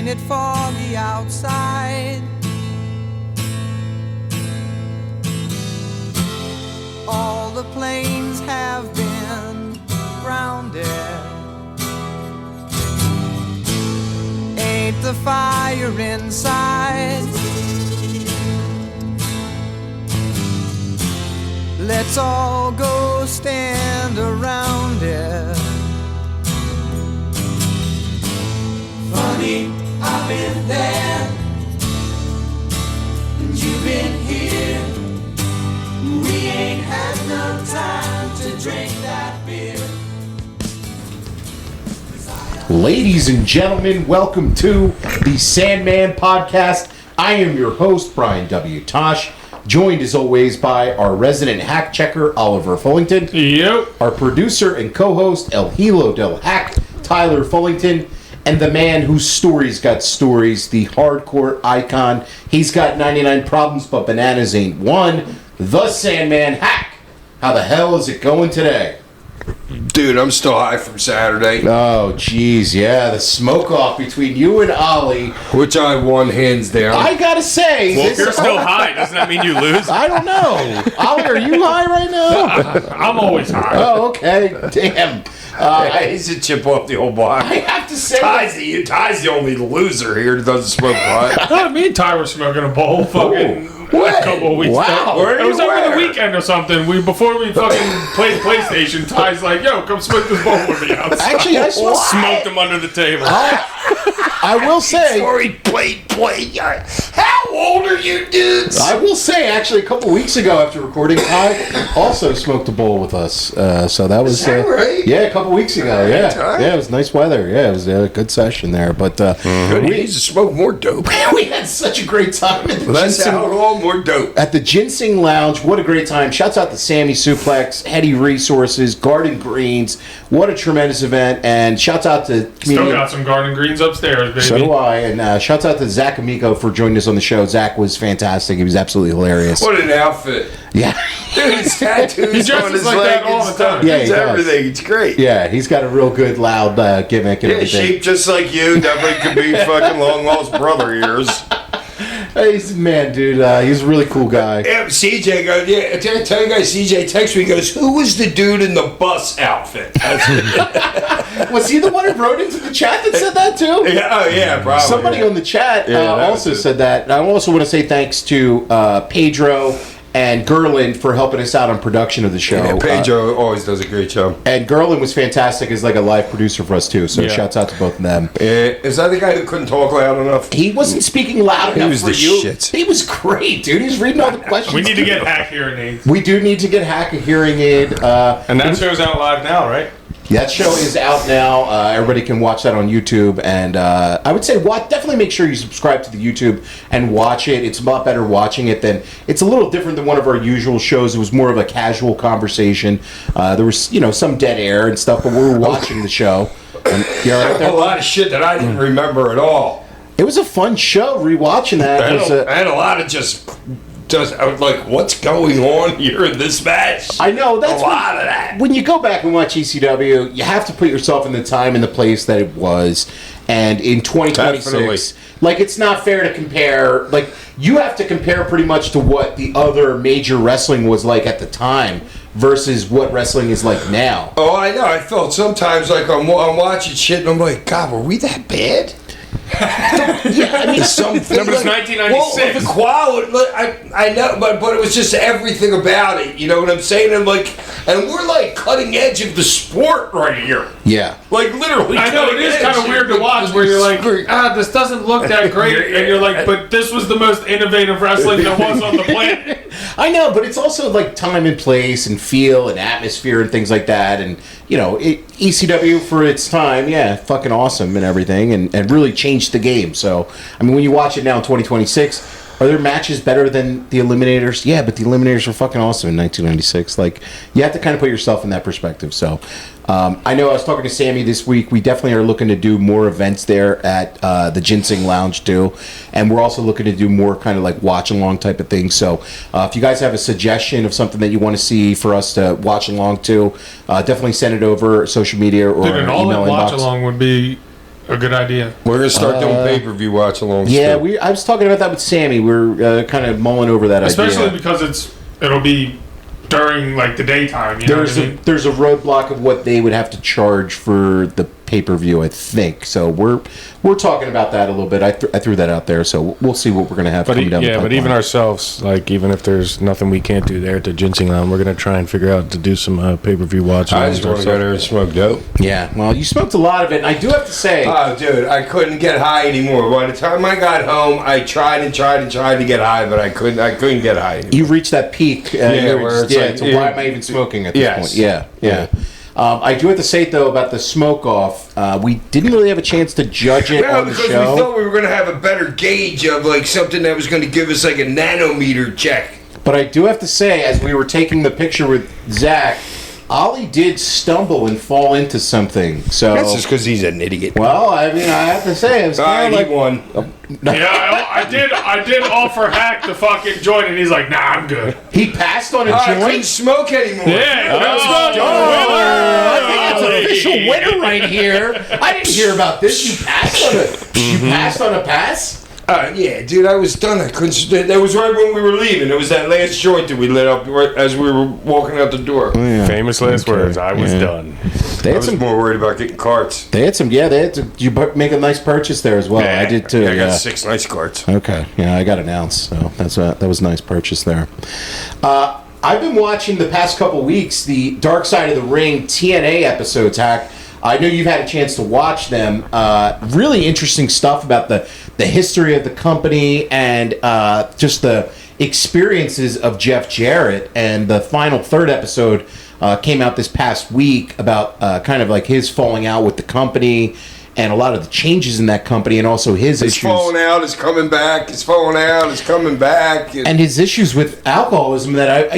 Ain't it foggy outside? All the planes have been grounded. Ain't the fire inside? Let's all go stand around it. Funny, I've been there, and you've been here. We ain't had no time to drink that beer. Ladies and gentlemen, welcome to the Sandman podcast. I am your host, Brian W. Tosh, joined as always by our resident hack checker, Oliver Fullington. Yep. Our producer and co-host, El Hilo del Hack, Tyler Fullington. And the man whose stories got stories, the hardcore icon. He's got 99 problems, but bananas ain't one. The Sandman Hack. How the hell is it going today? Dude, I'm still high from Saturday. Oh, jeez, yeah, the smoke-off between you and Ollie. Which I won hands down. I gotta say... Well, if you're still high, doesn't that mean you lose? I don't know. Ollie, are you high right now? I'm always high. Oh, okay. Damn. He's a chip off the old block. I have to say... Ty's the only loser here that doesn't smoke pot. Me and Ty were smoking a bowl fucking a couple of weeks Wow. ago. It was over the weekend or something. Before we fucking played PlayStation, Ty's like, yo, come smoke this bowl with me outside. Actually, I smoked him under the table. I will say... Before he played. How old are you dudes? I will say, actually, a couple weeks ago after recording, Ty also smoked a bowl with us. So that was... Is that right? Yeah, a couple weeks ago, yeah. Ty? Yeah, it was nice weather. Yeah, it was a good session there. But He needs to smoke more dope. we had such a great time at the Less Gynsing, alcohol, more dope. at the Gynsing Lounge. What a great time. Shouts out to Sammy Suplex, Heady Resources, Garden Greens. What a tremendous event. And shouts out to Still comedian... got some garden greens upstairs, baby. So do I. And shouts out to Zach Amico for joining us on the show. Zach was fantastic. He was absolutely hilarious. What an outfit. Yeah. Dude, his tattoos He dresses on his like leg that all and the stuff. time. Yeah, he It's does. everything. It's great. Yeah, he's got a real good, loud gimmick and Yeah, everything. shaped just like you. Definitely could be fucking long-lost brother of yours. Hey, he's a man, dude. He's a really cool guy. Yeah, CJ goes, yeah, tell you guys, CJ texts me, he goes, who was the dude in the bus outfit? Was he the one who wrote into the chat that said that, too? Yeah, oh, yeah, probably. Somebody on the chat that also was it. said that. And I also want to say thanks to Pedro and Gerlin for helping us out on production of the show. Yeah, Pedro always does a great job. And Gerlin was fantastic as like a live producer for us, too. So Yeah. shouts out to both of them. Is that the guy who couldn't talk loud enough? He wasn't speaking loud enough was for the you. shit. He was great, dude. He was reading all the questions. We need to get hack hearing aids. We do need to get Hack a hearing aid. And that show's out live now, right? That show is out now. Everybody can watch that on YouTube. And I would say definitely make sure you subscribe to the YouTube and watch it. It's a lot better watching it than... It's a little different than one of our usual shows. It was more of a casual conversation. There was, some dead air and stuff, but we were watching the show. And you all right A there? lot of shit that I didn't remember at all. It was a fun show, rewatching that. I had a lot of just I was like, what's going on here in this match? I know, that's a lot of that. When you go back and watch ECW, you have to put yourself in the time and the place that it was. And in 2026, Definitely. like, it's not fair to compare. Like, you have to compare pretty much to what the other major wrestling was like at the time versus what wrestling is like now. Oh, I know. I felt sometimes like I'm watching shit and I'm like, God, were we that bad? Yeah, I mean, Something. No, but it's 1996. Well, the quality, I know, but it was just everything about it. You know what I'm saying? And we're like cutting edge of the sport right here. yeah. Like literally. I know, it is kind of weird to watch where you're like, this doesn't look that great. And you're like, but this was the most innovative wrestling there was on the planet. I know, but it's also like time and place and feel and atmosphere and things like that. And, ECW for its time, yeah, fucking awesome and everything, and really changed the game. So, I mean, when you watch it now in 2026, are there matches better than the Eliminators? Yeah, but the Eliminators were fucking awesome in 1996. Like, you have to kind of put yourself in that perspective. So, I know I was talking to Sammy this week. We definitely are looking to do more events there at the Gynsing Lounge too, and we're also looking to do more kind of like watch along type of things. So if you guys have a suggestion of something that you want to see for us to watch along to, definitely send it over social media or Dude, an email all-in watch inbox. along would be a good idea. We're gonna start doing pay-per-view watch-alongs. Yeah, too. I was talking about that with Sammy. We're kind of mulling over that Especially idea. because it'll be during like the daytime. You know what I mean? There's a roadblock of what they would have to charge for the pay-per-view, I think. So we're talking about that a little bit. I threw that out there, so we'll see what we're going to have coming down the pipeline. But even ourselves, like even if there's nothing we can't do there at the Gynsing Lounge, we're going to try and figure out to do some pay-per-view watch. I just want to go there and smoke dope. Yeah, well, you smoked a lot of it, and I do have to say... Oh, dude, I couldn't get high anymore. By the time I got home, I tried to get high, but I couldn't get high anymore. You reached that peak. Where it's like, so why am I even smoking at this point? Yeah. I do have to say, though, about the smoke-off, we didn't really have a chance to judge it on the show. Because we thought we were going to have a better gauge of, like, something that was going to give us, like, a nanometer check. But I do have to say, as we were taking the picture with Zach, Ollie did stumble and fall into something. So That's just because he's an idiot. Well, I mean, I have to say, it was kind of like... won. Yeah, I did offer Hack the fucking joint, and he's like, "Nah, I'm good." He passed on a I couldn't joint? smoke anymore. Yeah, I think that's an official winner right here. I didn't hear about this. You passed on a pass? Yeah, dude, I was done. I couldn't. That was right when we were leaving. It was that last joint that we lit up right as we were walking out the door. Yeah. Famous last words. I was done. They I had was some. more worried about getting carts. They had some. Yeah, they had to. You make a nice purchase there as well. Yeah, I did too. I got 6 nice carts. Okay. Yeah, I got an ounce, so that was a nice purchase there. I've been watching the past couple weeks the Dark Side of the Ring TNA episodes, Hack. I know you've had a chance to watch them. Really interesting stuff about the history of the company and just the experiences of Jeff Jarrett. And the final third episode came out this past week about kind of like his falling out with the company and a lot of the changes in that company and also his issues. It's falling out, it's coming back, it's falling out, it's coming back. And his issues with alcoholism that I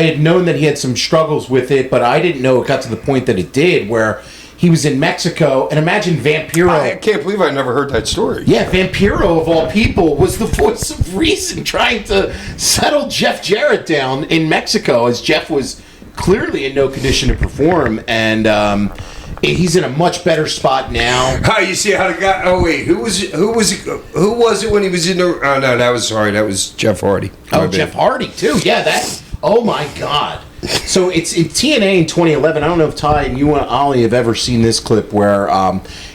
had known that he had some struggles with it, but I didn't know it got to the point that it did where he was in Mexico, and imagine Vampiro. I can't believe I never heard that story. Yeah, Vampiro, of all people, was the voice of reason trying to settle Jeff Jarrett down in Mexico, as Jeff was clearly in no condition to perform, and he's in a much better spot now. How you see how the guy? Oh wait, who was it when he was in the? Oh no, that was Jeff Hardy. Oh, Jeff Hardy too. Yeah, that's. Oh my God. So it's in TNA in 2011. I don't know if Ty and you and Ollie have ever seen this clip where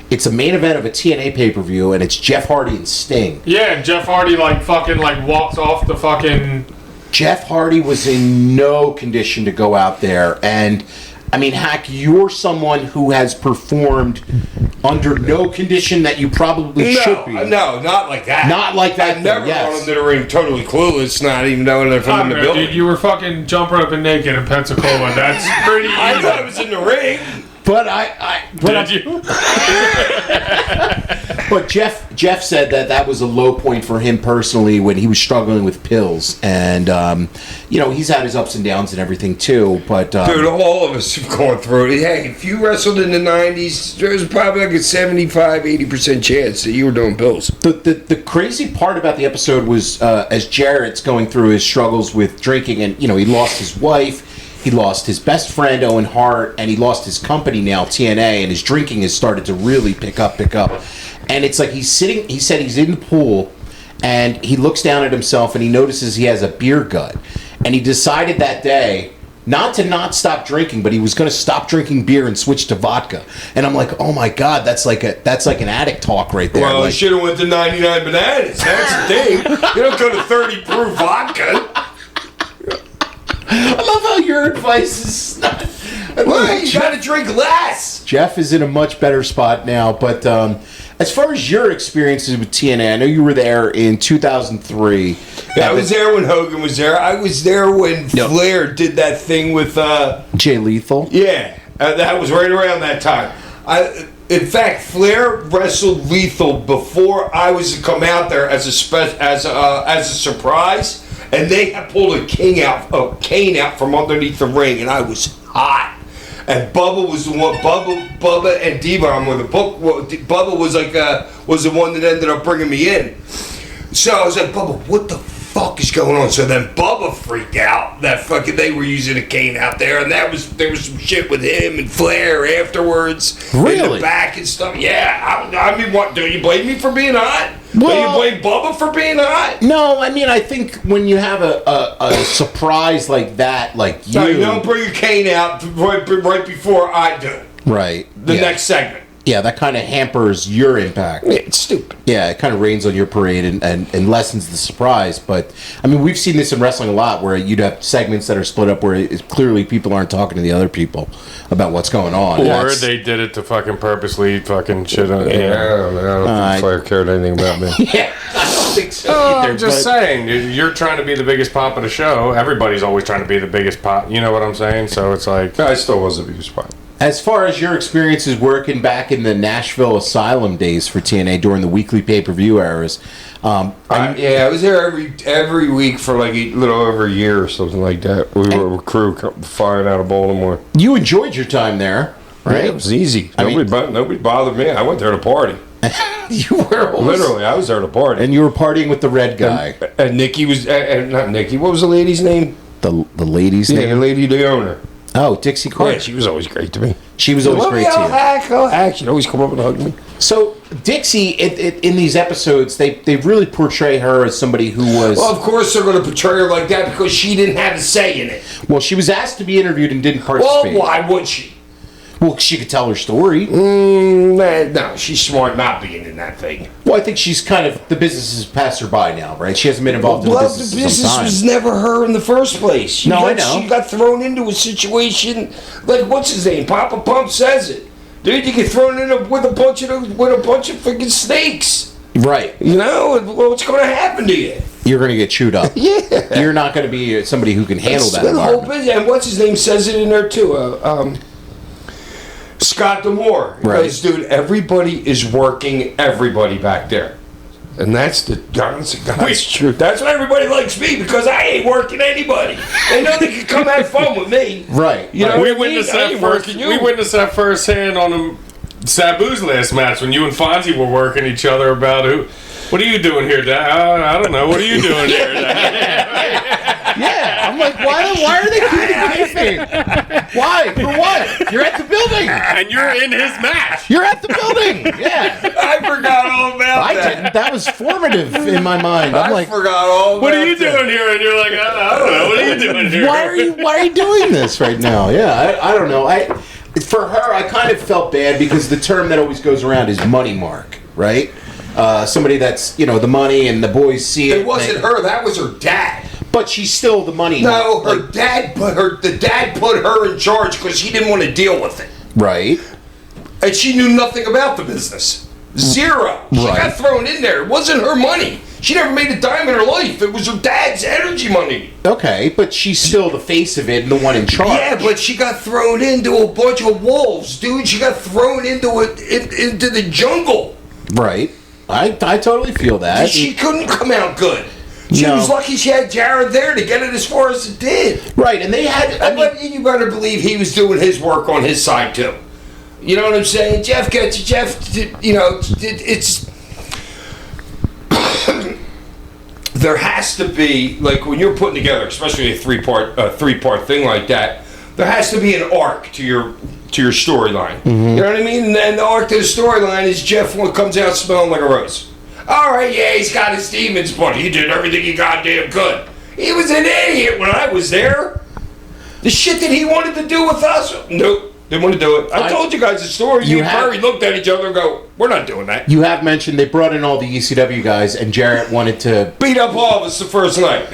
it's a main event of a TNA pay-per-view and it's Jeff Hardy and Sting. Yeah, and Jeff Hardy fucking walks off the fucking... Jeff Hardy was in no condition to go out there, and I mean, Hack, you're someone who has performed under no condition that you probably should be. No, not like that. Not like that. I've never gone into the ring totally clueless, not even knowing if I'm in the building. Dude, you were fucking jumping up and naked in Pensacola. That's pretty easy. I thought I was in the ring. But Did you? But Jeff said that was a low point for him personally when he was struggling with pills, and he's had his ups and downs and everything too. But dude, all of us have gone through it. Hey, if you wrestled in the '90s, there's probably like a 75-80% chance that you were doing pills. The crazy part about the episode was as Jarrett's going through his struggles with drinking, and he lost his wife. He lost his best friend, Owen Hart, and he lost his company now, TNA, and his drinking has started to really pick up. And it's like he said he's in the pool, and he looks down at himself, and he notices he has a beer gut. And he decided that day not to stop drinking, but he was going to stop drinking beer and switch to vodka. And I'm like, oh my God, that's like an addict talk right there. Well, he should have went to 99 bananas. That's the thing. You don't go to 30 proof vodka. I love how your advice is not... Well, you gotta drink less. Jeff is in a much better spot now, but as far as your experiences with TNA, I know you were there in 2003. Yeah, I was there when Hogan was there. I was there when Flair did that thing with... Jay Lethal? Yeah, that was right around that time. In fact, Flair wrestled Lethal before I was to come out there as a surprise. And they had pulled a cane out from underneath the ring, and I was hot. And Bubba was the one. Bubba and Devon were the book. Bubba was the one that ended up bringing me in. So I was like, Bubba, what the fuck is going on? So then Bubba freaked out that fucking they were using a cane out there, and there was some shit with him and Flair afterwards. In Really? the back and stuff. Yeah. I mean, what? Do you blame me for being hot? Do you blame Bubba for being hot? No, I mean, I think when you have a surprise like that, like you... No, you don't bring a cane out right before I do. Right. The next segment. Yeah, that kind of hampers your impact. Yeah, it's stupid. Yeah, it kind of rains on your parade and lessens the surprise. But, I mean, we've seen this in wrestling a lot where you'd have segments that are split up where clearly people aren't talking to the other people about what's going on. Or they did it to fucking purposely fucking shit on. Yeah, I don't think Flair cared anything about me. Yeah, I don't think so either. I'm just saying, you're trying to be the biggest pop of the show. Everybody's always trying to be the biggest pop. You know what I'm saying? So it's like... I still was the biggest pop. As far as your experiences working back in the Nashville Asylum days for TNA during the weekly pay-per-view eras, I was there every week for like a little over a year or something like that. We were a crew flying out of Baltimore. you enjoyed your time there, right? Yeah, it was easy. Nobody bothered me. I went there to party. You were Literally, I was there to party. and you were partying with the red guy. And Nikki was, not Nikki. What was the lady's name? The lady's Yeah, the name. lady, the owner. Oh, Dixie Carter. Yeah, she was always great to me. She was always great to you. Hack. She'd always come up and hug me. So Dixie, in these episodes, they really portray her as somebody who was. Well, of course they're going to portray her like that because she didn't have a say in it. Well, she was asked to be interviewed and didn't Well, participate. why would she? Well, she could tell her story. No, she's smart not being in that thing. Well, I think she's kind of the business has passed her by now, right? She hasn't been involved in the Well, business the in some business time. was never her in the first place. I know. She got thrown into a situation like what's his name? Papa Pump says it, dude. You get thrown in with a bunch of freaking snakes. Right. You know what's going to happen to you? You're going to get chewed up. Yeah. You're not going to be somebody who can handle that The whole environment. business, and what's his name says it in there too. Scott D'Amore. Right. Goes, dude, everybody is working everybody back there. And that's the God's truth. That's why everybody likes me, because I ain't working anybody. They know they can come have fun with me. Right. You know We what I mean? witnessed I that ain't first. working you. We witnessed that firsthand on Sabu's last match when you and Fonzie were working each other about who. What are you doing here, Dad? I don't know. What are you doing here, Dad? Yeah. I'm like, why are they keeping beefing? Why? For what? You're at the building. And you're in his match. You're at the building. Yeah. I forgot all about I that. didn't. That was formative in my mind. I'm like, forgot all about What are you that. doing here? And you're like, I don't know. What are you doing here? why are you doing this right now? Yeah, I don't know. For her, I kind of felt bad because the term that always goes around is money mark, right? Somebody that's, the money and the boys see it. It wasn't her. That was her dad. But she's still the money. No, her like, dad put her. The dad put her in charge because he didn't want to deal with it, right. and she knew nothing about the business. Zero. She Right. got thrown in there. It wasn't her money. She never made a dime in her life. It was her dad's energy money. Okay, but she's still the face of it and the one in charge. Yeah, but she got thrown into a bunch of wolves, dude. She got thrown into into the jungle. Right. I totally feel that. She couldn't come out good. She No. was lucky she had Jared there to get it as far as it did. Right, and they had. But you better believe he was doing his work on his side too. You know what I'm saying? Jeff gets you. Jeff, it's. There has to be, like when you're putting together, especially a three-part thing like that, there has to be an arc to your storyline. Mm-hmm. You know what I mean? And the arc to the storyline is Jeff comes out smelling like a rose. All right, yeah, he's got his demons, but he did everything he goddamn could. He was an idiot when I was there. The shit that he wanted to do with us, nope, didn't want to do it. I told you guys the story. Me and Barry looked at each other and go, we're not doing that. You have mentioned they brought in all the ECW guys, and Jarrett wanted to beat up all of us the first night.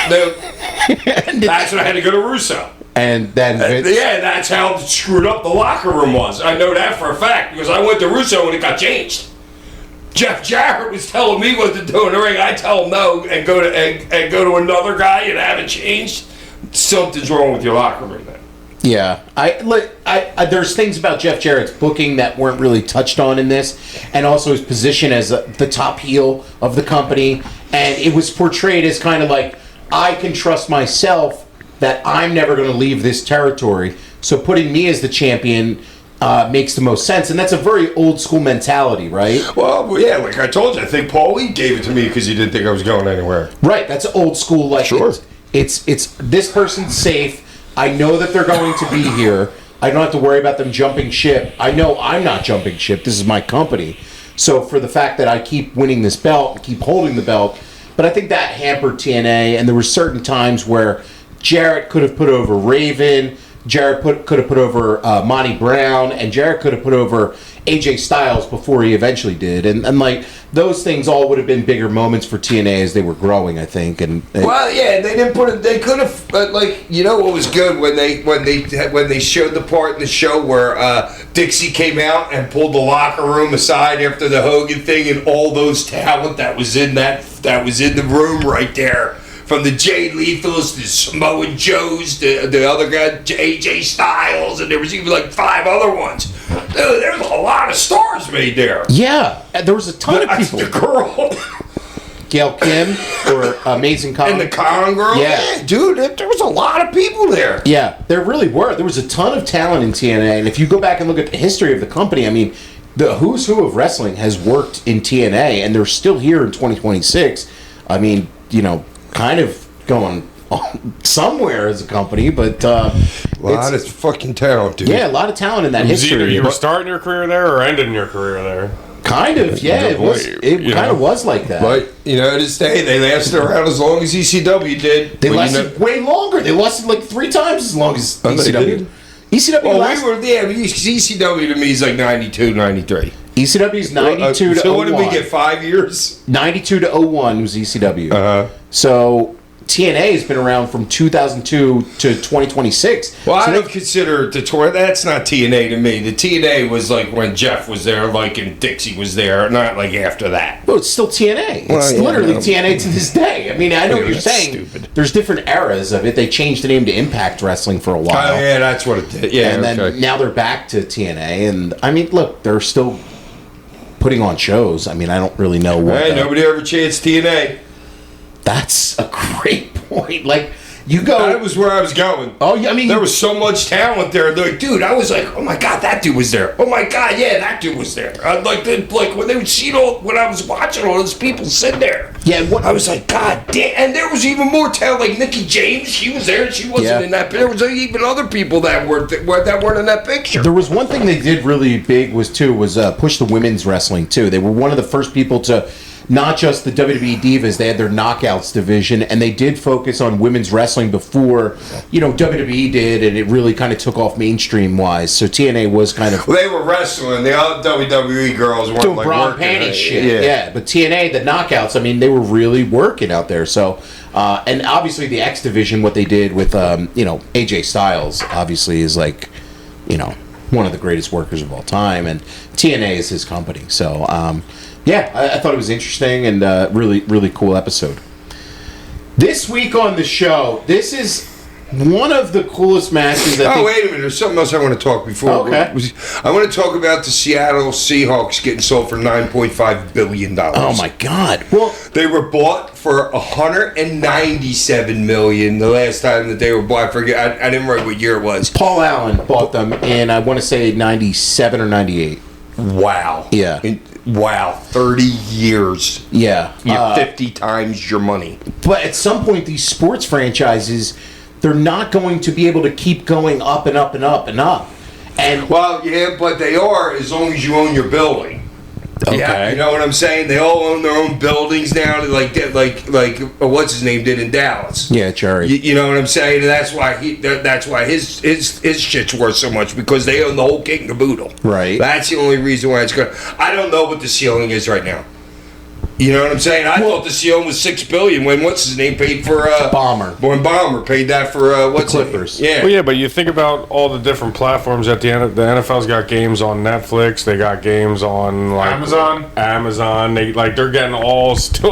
That's when I had to go to Russo. And then Vince, yeah, that's how screwed up the locker room was. I know that for a fact because I went to Russo and it got changed. Jeff Jarrett was telling me what to do in the ring. I tell him no and go to another guy and have it changed. Something's wrong with your locker room then. Yeah, I there's things about Jeff Jarrett's booking that weren't really touched on in this, and also his position as the top heel of the company, and it was portrayed as kind of like, I can trust myself that I'm never going to leave this territory, so putting me as the champion makes the most sense, and that's a very old school mentality, right? Well, yeah, like I told you, I think Paulie gave it to me because he didn't think I was going anywhere. Right, that's old school, like Sure. It's this person's safe. I know that they're going to be here. I don't have to worry about them jumping ship. I know I'm not jumping ship. This is my company. So for the fact that I keep winning this belt, keep holding the belt, but I think that hampered TNA, and there were certain times where Jarrett could have put over Raven, Jarrett could have put over Monty Brown, and Jarrett could have put over AJ Styles before he eventually did, and like those things all would have been bigger moments for TNA as they were growing, I think. Well, yeah, they didn't put it. They could have, but like, you know, what was good when they showed the part in the show where Dixie came out and pulled the locker room aside after the Hogan thing, and all those talent that was in the room right there. From the Jay Lethals, the Samoa Joes, the other guy, AJ Styles, and there was even like 5 other ones. Dude, there's a lot of stars made there. Yeah, there was a ton of people. The girl. Gail Kim or Amazing Kong. And the Kong girl. Yeah. Dude, there was a lot of people there. Yeah, there really were. There was a ton of talent in TNA, and if you go back and look at the history of the company, I mean, the who's who of wrestling has worked in TNA, and they're still here in 2026. I mean, you know, kind of going on somewhere as a company, but a lot of fucking talent, dude. Yeah, a lot of talent in that history. Either you were starting your career there or ending your career there. Kind of, yeah. It kind of was like that. But, you know, to this day, they lasted around as long as ECW did. They lasted way longer. They lasted like 3 times as long as ECW. ECW lasted... ECW to me is like 92, 93. ECW's 92 to 01. So what did we get, 5 years? 92 to 01 was ECW. Uh-huh. So TNA has been around from 2002 to 2026. Well, so I don't consider the tour. That's not TNA to me. The TNA was like when Jeff was there, like, and Dixie was there, not like after that. Well, it's still TNA. It's literally TNA to this day. I mean, I know what you're saying. Stupid. There's different eras of it. They changed the name to Impact Wrestling for a while. Oh, yeah, that's what it did. Yeah, and then now they're back to TNA. And, I mean, look, they're still putting on shows. I mean, I don't really know what... Hey, nobody ever chanced TNA. That's a great point. Like, you go... That was where I was going. Oh, yeah, I mean... There was so much talent there. Like, dude, I was like, oh, my God, that dude was there. Oh, my God, yeah, that dude was there. Like when they would see when I was watching all those people sit there. Yeah, I was like, God damn. And there was even more talent. Like, Nikki James, she was there. She wasn't in that. There was even other people that weren't in that picture. There was one thing they did really big was push the women's wrestling, too. They were one of the first people to... Not just the WWE Divas, they had their Knockouts division, and they did focus on women's wrestling before, you know, WWE did, and it really kind of took off mainstream-wise. So TNA was kind of... Well, they were wrestling. The other WWE girls weren't doing like bra working. panty shit. Yeah, but TNA, the Knockouts, I mean, they were really working out there. So, and obviously the X division, what they did with, you know, AJ Styles, obviously is like, you know, one of the greatest workers of all time, and TNA is his company. So, yeah, I thought it was interesting and really, really cool episode. This week on the show, this is one of the coolest matches. Wait a minute. There's something else I want to talk before. Okay. I want to talk about the Seattle Seahawks getting sold for $9.5 billion. Oh, my God. Well, they were bought for $197 million the last time that they were bought. I forget. I didn't write what year it was. Paul Allen bought them in, I want to say, 97 or 98. Wow. Yeah. Wow, 30 years. Yeah. 50 times your money. But at some point, these sports franchises, they're not going to be able to keep going up and up and up and up. And well, yeah, but they are as long as you own your building. Okay. Yeah, you know what I'm saying? They all own their own buildings now, like what's his name did in Dallas. Yeah, Jerry. You know what I'm saying? And that's why his shit's worth so much, because they own the whole kit and caboodle. Right. That's the only reason why it's good. I don't know what the ceiling is right now. You know what I'm saying? I thought the ceiling was $6 billion when what's his name paid for Bomber. When Bomber paid that for what's the Clippers. Yeah. Well, yeah, but you think about all the different platforms at the end. The NFL's got games on Netflix. They got games on like Amazon. They're getting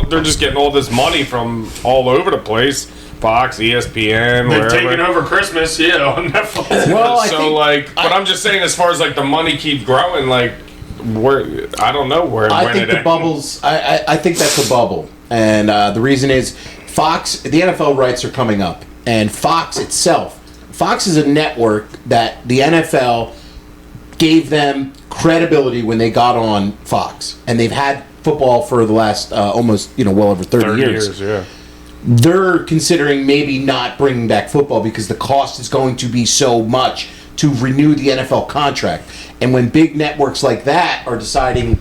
they're just getting all this money from all over the place. Fox, ESPN, They're wherever. taking over Christmas, on Netflix. Well, but I'm just saying, as far as like the money keep growing, like. I don't know where. I think the bubbles. I think that's a bubble, and the reason is Fox. The NFL rights are coming up, and Fox itself. Fox is a network that the NFL gave them credibility when they got on Fox, and they've had football for the last almost well over 30 years. Yeah. they're considering maybe not bringing back football because the cost is going to be so much to renew the NFL contract. And when big networks like that are deciding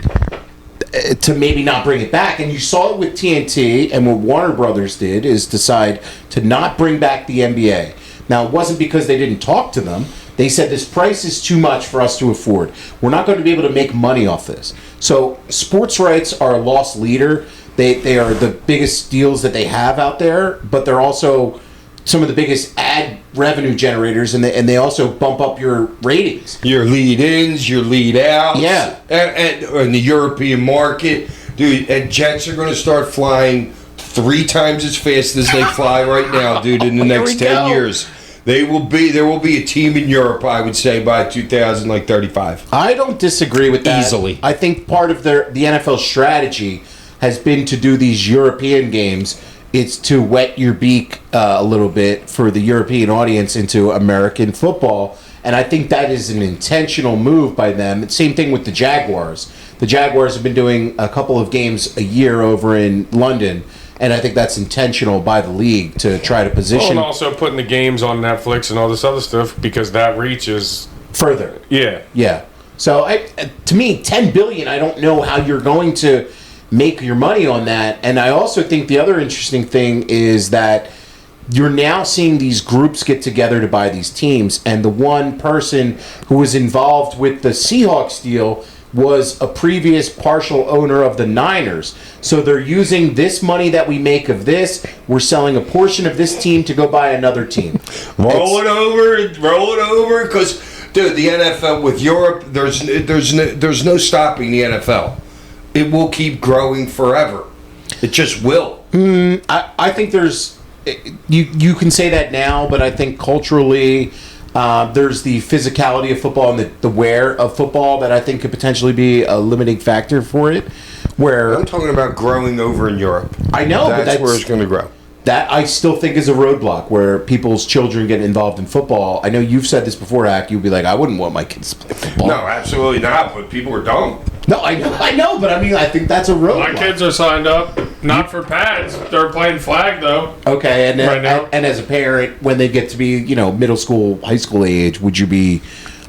to maybe not bring it back, and you saw it with TNT, and what Warner Brothers did is decide to not bring back the NBA. Now, it wasn't because they didn't talk to them. They said this price is too much for us to afford. We're not going to be able to make money off this. So sports rights are a lost leader. They are the biggest deals that they have out there, but they're also some of the biggest ad revenue generators, and they also bump up your ratings. Your lead-ins, your lead-outs. Yeah. And in the European market, dude, and jets are going to start flying 3 times as fast as they fly right now, dude, in the next 10 years. There will be a team in Europe, I would say, by 2035. I don't disagree with that. Easily. I think part of the NFL strategy has been to do these European games. It's to wet your beak a little bit for the European audience into American football. And I think that is an intentional move by them. Same thing with the Jaguars. The Jaguars have been doing a couple of games a year over in London. And I think that's intentional by the league to try to position. Well, and also putting the games on Netflix and all this other stuff because that reaches further. Yeah. Yeah. So to me, $10 billion, I don't know how you're going to make your money on that. And I also think the other interesting thing is that you're now seeing these groups get together to buy these teams. And the one person who was involved with the Seahawks deal was a previous partial owner of the Niners. So they're using this money that we make of this. We're selling a portion of this team to go buy another team. Roll it over, because, dude, the NFL with Europe, there's no stopping the NFL. It will keep growing forever. It just will. I think there's... You can say that now, but I think culturally... there's the physicality of football and the wear of football that I think could potentially be a limiting factor for it. Where I'm talking about growing over in Europe. I know, but that's where it's going to grow. That I still think is a roadblock where people's children get involved in football. I know you've said this before, Hack. You'd be like, I wouldn't want my kids to play football. No, absolutely not. But people are dumb. No, I know, but I mean, I think that's a roadblock. My kids are signed up, not for pads. They're playing flag though. Okay, and Right now. and as a parent, when they get to be middle school, high school age, would you be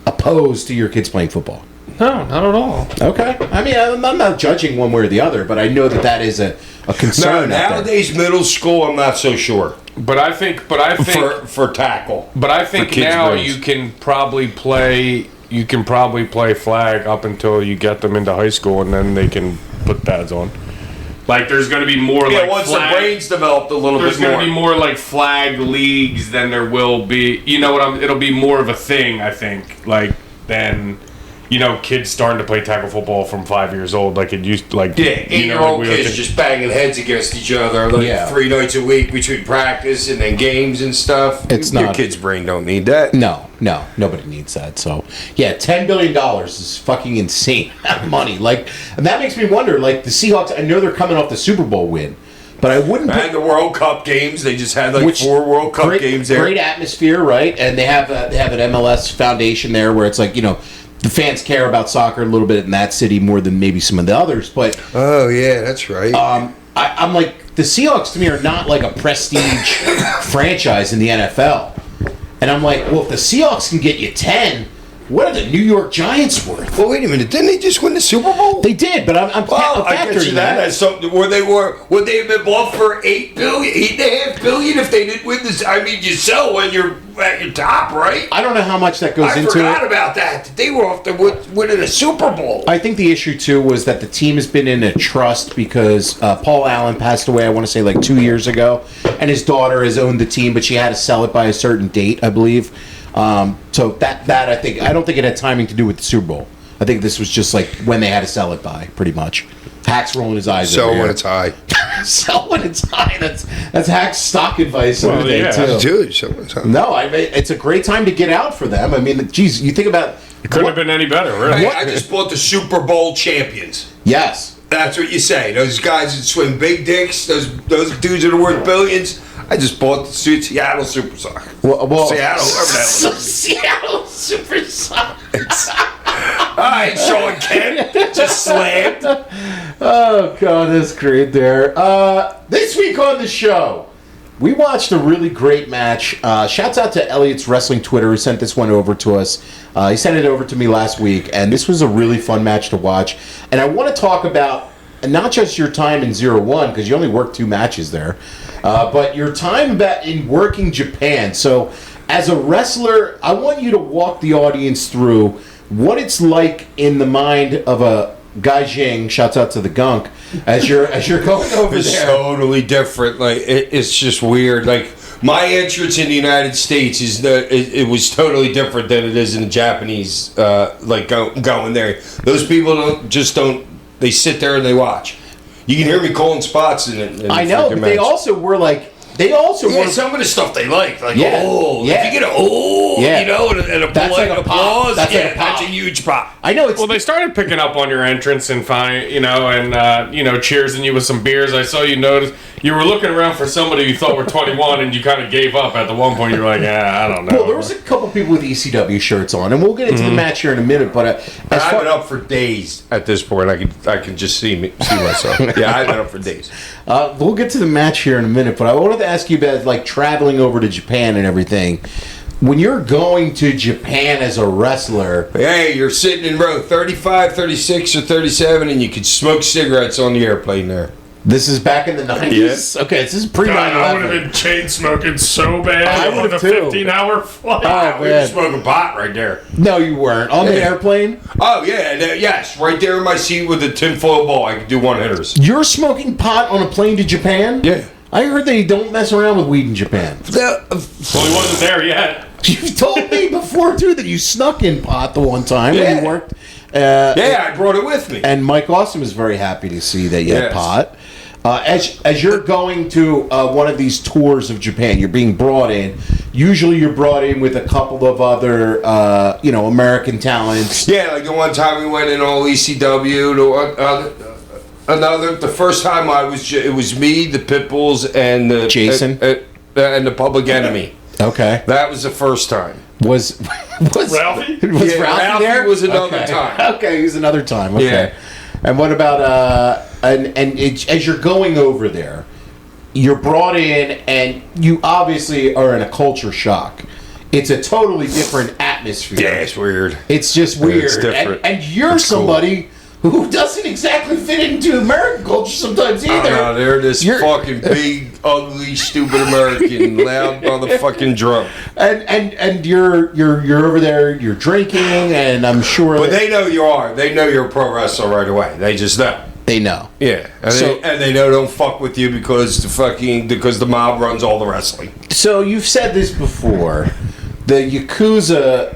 opposed to your kids playing football? No, not at all. Okay, I mean, I'm not judging one way or the other, but I know that is a concern. No, nowadays middle school, I'm not so sure. But I think for tackle. But I think now you can probably play flag up until you get them into high school, and then they can put pads on. Like there's going to be more once flag, the brain's developed a little bit more. There's going to be more like flag leagues than there will be. You know what? It'll be more of a thing, I think. Like than kids starting to play tackle football from 5 years old, like it used to. Like 8-year-old kids just banging heads against each other 3 nights a week between practice and then games and stuff. Your kid's brain don't need that. No, nobody needs that. So yeah, $10 billion is fucking insane money. Like, and that makes me wonder. Like the Seahawks, I know they're coming off the Super Bowl win, but I wouldn't. And the World Cup games, they just had 4 World Cup games there. Great atmosphere, right? And they have an MLS foundation there where it's like the fans care about soccer a little bit in that city more than maybe some of the others. But oh yeah, that's right. I'm like, the Seahawks to me are not like a prestige franchise in the NFL. And I'm like, well, if the Seahawks can get you 10, what are the New York Giants worth? Well, wait a minute. Didn't they just win the Super Bowl? They did, but I'm I bet you that as something would they have been bought for $8.5 billion if they didn't win this? I mean, you sell when you're at your top, right? I don't know how much that goes into it. I forgot about that. They were off to winning a Super Bowl. I think the issue too was that the team has been in a trust because Paul Allen passed away. I want to say like 2 years ago, and his daughter has owned the team, but she had to sell it by a certain date, I believe. So that I don't think it had timing to do with the Super Bowl. I think this was just like when they had to sell it by, pretty much. Hack's rolling his eyes. Sell when it's high. Sell when it's high. That's Hack's stock advice over there too. Dude, sell when it's high. No, I mean it's a great time to get out for them. I mean, geez, you think about it couldn't have been any better, really. I just bought the Super Bowl champions. Yes. That's what you say. Those guys that swim big dicks, those dudes that are worth billions. I just bought the Seattle Supersonics. Well, Seattle, whatever that was. Seattle Supersonics. All right, Sean Kemp just slammed. Oh God, that's great there. This week on the show, We watched a really great match. Shouts out to Elliot's Wrestling Twitter who sent this one over to us. He sent it over to me last week, and this was a really fun match to watch. And I want to talk about not just your time in Zero-1, because you only worked 2 matches there, but your time in working Japan. So, as a wrestler, I want you to walk the audience through what it's like in the mind of a Gynsing, shouts out to the Gunk, as you're going over It's there. totally different. Like it's just weird. Like my entrance in the United States it was totally different than it is in the Japanese. Like going there, those people don't. They sit there and they watch. You can hear me calling spots in I know, but they also were like. Some of the stuff they like Yeah, if you get and a That's polite like a pop. applause, That's like a pop. that's a huge pop. I know it's. Well, they started picking up on your entrance and cheersing you with some beers. I saw you notice you were looking around for somebody you thought were 21, and you kind of gave up at the one point. You were like, I don't know. Well, there was a couple people with ECW shirts on, and we'll get into the match here in a minute. But I've been up for days at this point. I can just see myself. Yeah, I've been up for days. we'll get to the match here in a minute. But I wanted to ask you about like traveling over to Japan and everything. When you're going to Japan as a wrestler, Hey, you're sitting in row 35, 36, or 37, and you can smoke cigarettes on the airplane there. this is back in the 90s. Okay, this is pre God, I would have 9/11. been chain smoking so bad I on would've the too. 15-hour flight. Oh, We were man. smoking pot right there. No, you weren't on the Yeah. airplane. Oh, yeah, yes, right there in my seat with the tinfoil ball. I could do one-hitters. You're smoking pot on a plane to Japan. Yeah. I heard they don't mess around with weed in Japan. Well, he wasn't there yet. You told me before too that you snuck in pot the one time when Yeah. you worked. Yeah, I brought it with me. And Mike Austin was very happy to see that you had Yes. pot. As you're going to one of these tours of Japan, you're being brought in. Usually, you're brought in with a couple of other, American talents. Yeah, like the one time we went in all ECW. The first time it was me, the Pitbulls, and the Jason? and the Public Enemy. Okay, That was the first time. was Ralphie? Was Yeah, Ralphie Ralphie there? was another Okay. time. Okay, he was another time. Okay. Yeah. And what about as you're going over there, you're brought in, and you obviously are in a culture shock. It's a totally different atmosphere. Yeah, it's weird. It's just weird. It's different. And you're It's cool. somebody who doesn't exactly fit into American culture sometimes either. No, they're this You're- fucking big, ugly, stupid American, loud motherfucking drunk. And you're over there, you're drinking, and I'm sure But that they know you are. They know you're a pro wrestler right away. They just know. they know. Yeah, and, So- they know don't fuck with you because the mob runs all the wrestling. So you've said this before. The Yakuza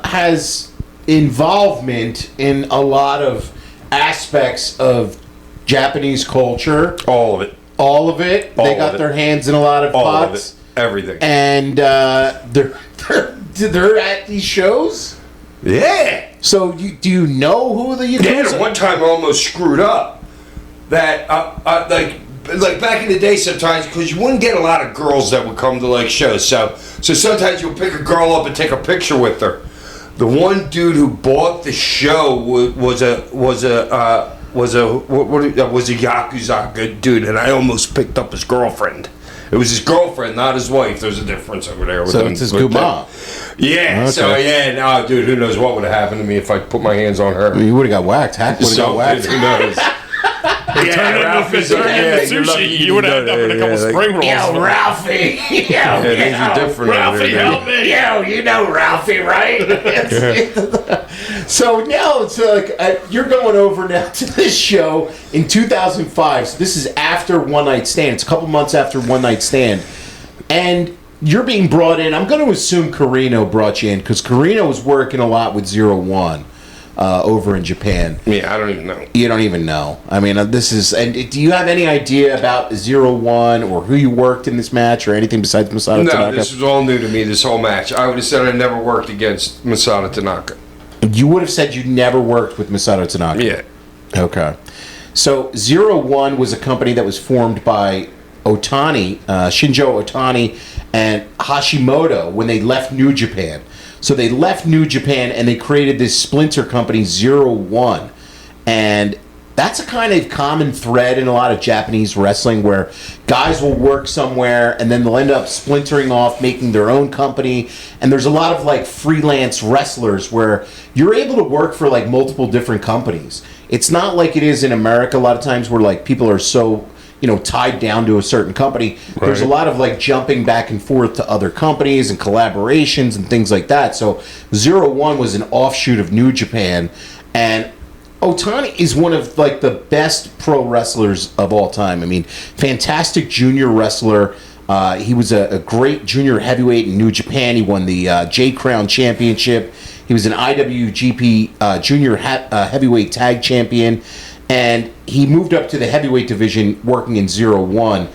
has involvement in a lot of aspects of Japanese culture. All of it. All of it. All They of got it. their hands in a lot of All pots. of it. Everything. And they're at these shows. Yeah. So do you know who the Yeah, Yakuza? one time I almost screwed up. That like back in the day, sometimes because you wouldn't get a lot of girls that would come to like shows. So sometimes you'll pick a girl up and take a picture with her. The one dude who bought the show was a Yakuza good dude, and I almost picked up his girlfriend. It was his girlfriend, not his wife. There's a difference over there. With So them. it's his With guma. Yeah. Okay. So yeah, no, dude. Who knows what would have happened to me if I put my hands on her? You would have got whacked. Hack would have got whacked. Who knows? Ralphie's Turn into you're lucky sushi. you You would have didn't ended up in a know couple that. spring rolls. Ralphie. Yeah, things are different over Ralphie, there. help me! You know Ralphie, right? So now it's like you're going over now to this show in 2005. So this is after One Night Stand. It's a couple months after One Night Stand, and you're being brought in. I'm going to assume Carino brought you in because Carino was working a lot with Zero-1 over in Japan. Yeah, I don't even know. You don't even know. I mean, this is. And do you have any idea about Zero-1 or who you worked in this match or anything besides Masato No, Tanaka? this was all new to me. This whole match. I would have said I never worked against Masato Tanaka. You would have said you never worked with Masato Tanaka. Yeah. Okay. So Zero-1 was a company that was formed by Otani, Shinjo Otani, and Hashimoto when they left New Japan. So they left New Japan and they created this splinter company, Zero-1. And that's a kind of common thread in a lot of Japanese wrestling where guys will work somewhere and then they'll end up splintering off, making their own company. And there's a lot of like freelance wrestlers where you're able to work for like multiple different companies. It's not like it is in America a lot of times where like people are so, tied down to a certain company. Right. There's a lot of like jumping back and forth to other companies and collaborations and things like that. So Zero-1 was an offshoot of New Japan, and Otani is one of like the best pro wrestlers of all time. I mean, fantastic junior wrestler. He was a great junior heavyweight in New Japan. He won the J Crown Championship. He was an IWGP junior heavyweight tag champion. And he moved up to the heavyweight division working in Zero-1.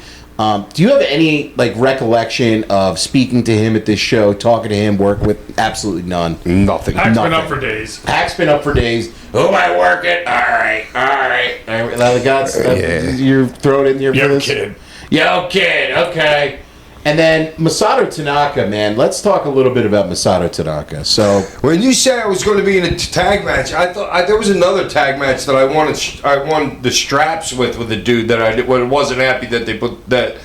Do you have any like recollection of speaking to him at this show, talking to him, working with? Absolutely none. Nothing. Hack's been up for days. Hack's been up for days. Who am I working? All right. You're throwing in here for this? Kid. Yo, kid. Okay. And then Masato Tanaka, man. Let's talk a little bit about Masato Tanaka. So when you said I was going to be in a tag match, I thought there was another tag match that I won the straps with a dude that I wasn't happy that they put that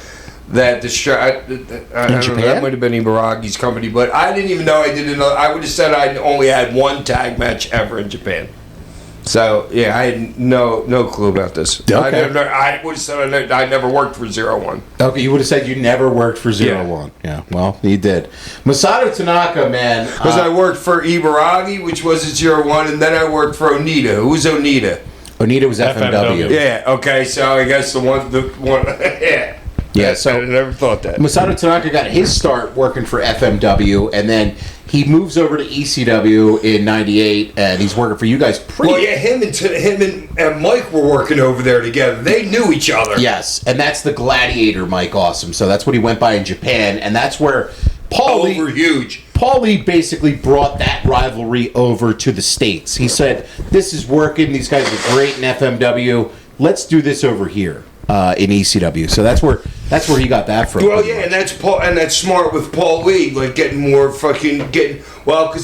the strap. I don't know, that might have been Ibaragi's company, but I didn't even know I did another. I would have said I only had one tag match ever in Japan. So yeah, I had no clue about this. Okay. I would have said I never worked for Zero-1. Okay, you would have said you never worked for Zero-1. Yeah, well, you did. Masato Tanaka, man. Because I worked for Ibaragi, which was at Zero-1, and then I worked for Onita. Who was Onita? Onita was FMW. Yeah. Okay. So I guess the one. Yeah. Yeah. So I never thought that. Masato Tanaka got his start working for FMW, and then he moves over to ECW in '98, and he's working for you guys. Well, yeah, him and Mike were working over there together. They knew each other. Yes, and that's the Gladiator Mike Awesome. So that's what he went by in Japan, and that's where Paul Lee basically brought that rivalry over to the States. He said, "This is working. These guys are great in FMW. Let's do this over here in ECW." So that's where he got that from. Well, yeah, and that's smart with Paul Lee, like because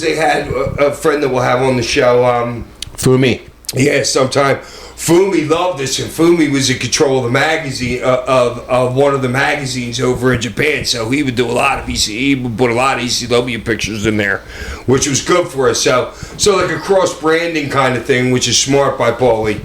they had a friend that we'll have on the show, Fumi. Yeah, sometime. Fumi loved this, and Fumi was in control of the magazine of one of the magazines over in Japan. So he would do a lot of he would put a lot of ECW pictures in there, which was good for us. So like a cross branding kind of thing, which is smart by Paulie.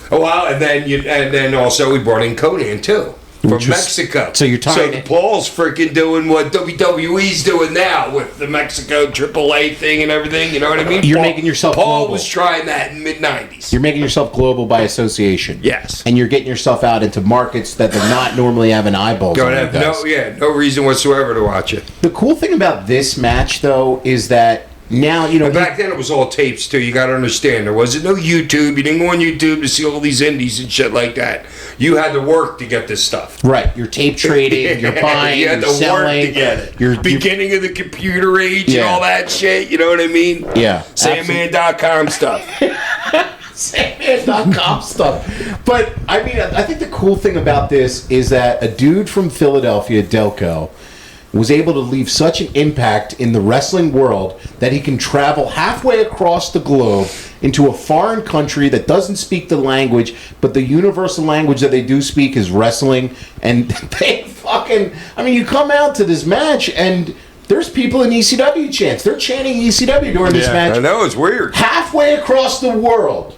Oh wow, and then also we brought in Conan too. From Mexico. So you're tying Paul's freaking doing what WWE's doing now with the Mexico AAA thing and everything. You know what I mean? You're making yourself Paul global. Was trying that in mid-90s. You're making yourself global by association. Yes. And you're getting yourself out into markets that they're not normally having eyeballs on. No reason whatsoever to watch it. The cool thing about this match, though, is that now, And back then it was all tapes, too. You got to understand. There wasn't no YouTube. You didn't go on YouTube to see all these indies and shit like that. You had to work to get this stuff. Right. You're tape trading, you're buying, you had you're to selling. Work to get it. Beginning of the computer age and all that shit. You know what I mean? Yeah. Sandman.com stuff. Sandman.com stuff. But, I mean, I think the cool thing about this is that a dude from Philadelphia, Delco, was able to leave such an impact in the wrestling world that he can travel halfway across the globe into a foreign country that doesn't speak the language, but the universal language that they do speak is wrestling. And they you come out to this match and there's people in ECW chants. They're chanting ECW during this match. I know, it's weird. Halfway across the world.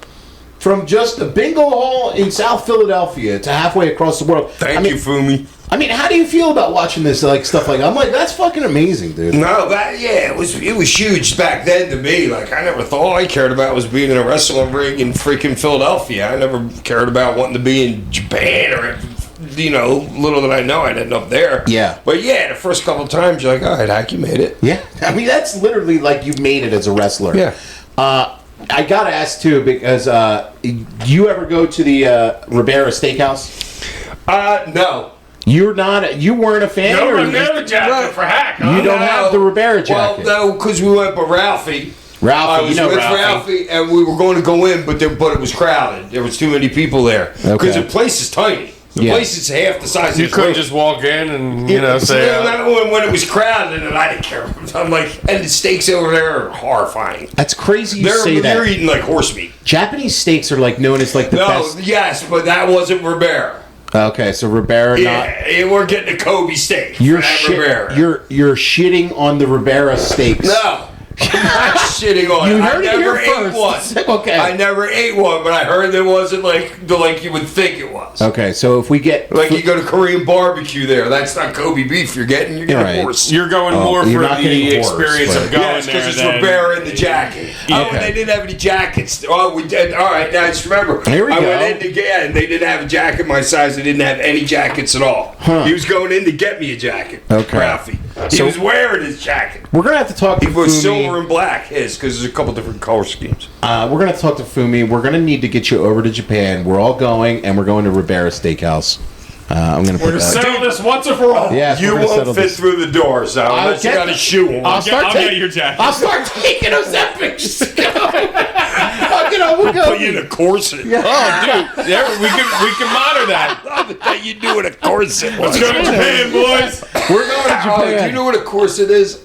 From just a bingo hall in South Philadelphia to halfway across the world. Thank you, Fumi. I mean, how do you feel about watching this stuff like? I'm like, that's fucking amazing, dude. No, it was huge back then to me. Like, I never thought all I cared about was being in a wrestling ring in freaking Philadelphia. I never cared about wanting to be in Japan or, little did I know I'd end up there. Yeah. But yeah, the first couple of times you're like, all right, Hack, you made it. Yeah. I mean, that's literally like you made it as a wrestler. Yeah. I gotta ask too, because you ever go to the Ribera Steakhouse? No. You weren't a fan? No Ribera jacket for Hack. Huh? You don't have the Ribera jacket. Well, no, because we went with Ralphie. I was with Ralphie, and we were going to go in, but it was crowded. There was too many people there because the place is tiny. The place is half the size of You this couldn't room. just walk in and So say. I remember when it was crowded and I didn't care. I'm like, and the steaks over there are horrifying. That's crazy you say They're that. eating like horse meat. Japanese steaks are like known as like the No, best. yes, but that wasn't Ribera. Okay, so Ribera not. Yeah, we're getting a Kobe steak. You're for that Ribera. you're shitting on the Ribera steaks. No. I'm not shitting on You it. heard I it never here ate first. one. Okay. I never ate one, but I heard it wasn't like you would think it was. Okay, so if we get Like you go to Korean barbecue there, that's not Kobe beef you're getting. You're getting Right. horse. You're going more you're for not getting the horse, experience but- of going Yes, there. because it's than- Ribera in the jacket. Oh, Okay. and they didn't have any jackets. Oh, we did. All right, now I just remember. Here we I go. went in to get, and they didn't have a jacket my size. They didn't have any jackets at all. He was going in to get me a jacket. Okay. Ralphie. He So- was wearing his jacket. we're gonna have to talk to It was Fumi. silver and black, his, because there's a couple different color schemes. We're gonna talk to Fumi. We're gonna need to get you over to Japan. We're all going, and we're going to Ribera Steakhouse. I'm gonna put that. Settle this once and for all. Yes, You we're gonna won't settle fit this. through the door, so unless you get got a the- shoe on. I'll start I'll taking get your jacket. I'll start taking Ozempic. We'll go. Put you in a corset. Oh, dude, yeah, we can monitor that. That you do in a corset. Let's go to Japan, boys. We're going to Oh, do Japan. you know what a corset is?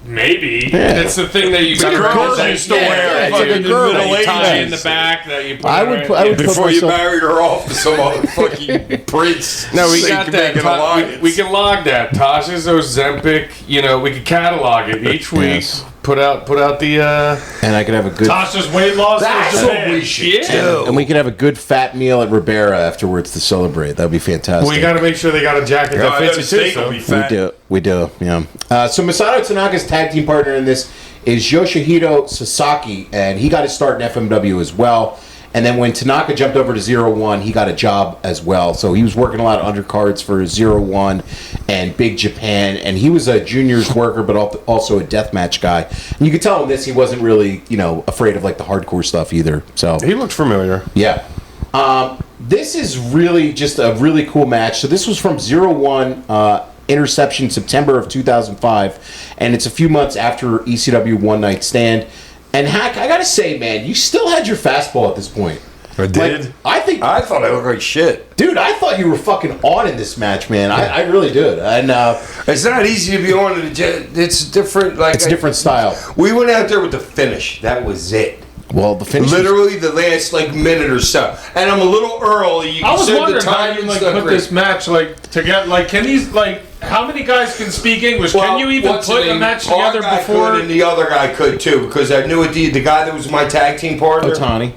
Maybe. It's the thing that you like a girls girdle. used to Yeah, wear. yeah, it's like a Fucking girdle. that you Ladies. tie in the back that you put. I would around- put- I would yeah. put Before you myself- married her off to some other fucking prince. No, we so you got can that. make an alliance. We can log that. Tasha's Ozempic. You know, we could catalog it each week. Yes. Put out the. And I could have a good. Tasha's weight loss That's in what Japan. we should Yeah. do. And we could have a good fat meal at Ribera afterwards to celebrate. That would be fantastic. Well, you got to make sure they got a jacket that fits you too. steak will So. be We fat. do. We do. Yeah. So Masato Tanaka's tag team partner in this is Yoshihito Sasaki, and he got his start in FMW as well. And then when Tanaka jumped over to Zero-1, he got a job as well. So he was working a lot of undercards for Zero-1 and Big Japan. And he was a juniors worker, but also a deathmatch guy. And you could tell in this he wasn't really, afraid of like the hardcore stuff either. So He looked familiar. yeah. This is really just a really cool match. So this was from Zero-1 Interception September of 2005. And it's a few months after ECW One Night Stand. And Hack, I gotta say, man, you still had your fastball at this point. I did. Like, I think, I thought I looked like shit. dude, I thought you were fucking on in this match, man. I really did. And It's not easy to be on. It's different. Like it's a different style. We went out there with the finish. That was it. Well, the finish. Literally the last minute or so. And I'm a little early. You I was said the wondering how you timing's like not put great. this match together. Like, can these how many guys can speak English? Well, can you even what's put his a name? match Our together guy before? could and the other guy could too, because I knew the guy that was my tag team partner. Otani.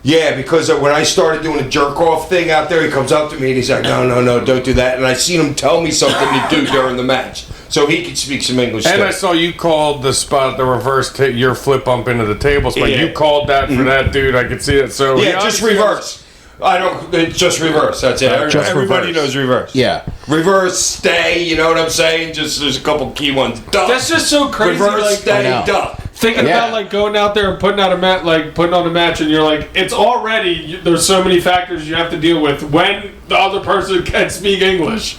Yeah, because when I started doing a jerk off thing out there, he comes up to me and he's like, no, don't do that. And I seen him tell me something to do during the match, so he could speak some English. And too. I saw you called the spot, the reverse, your flip bump into the table spot. Yeah. You called that for that dude. I could see it. So Yeah, he just obviously- reverse. I don't. It's just reverse. That's it. Just Everybody reverse. knows reverse. Yeah. Reverse, stay. You know what I'm saying? Just there's a couple key ones. Duck. That's just so crazy. reverse, Like, I stay, know. duck. thinking Yeah. about like going out there and putting on a match, and you're like, it's already there's so many factors you have to deal with when the other person can speak English.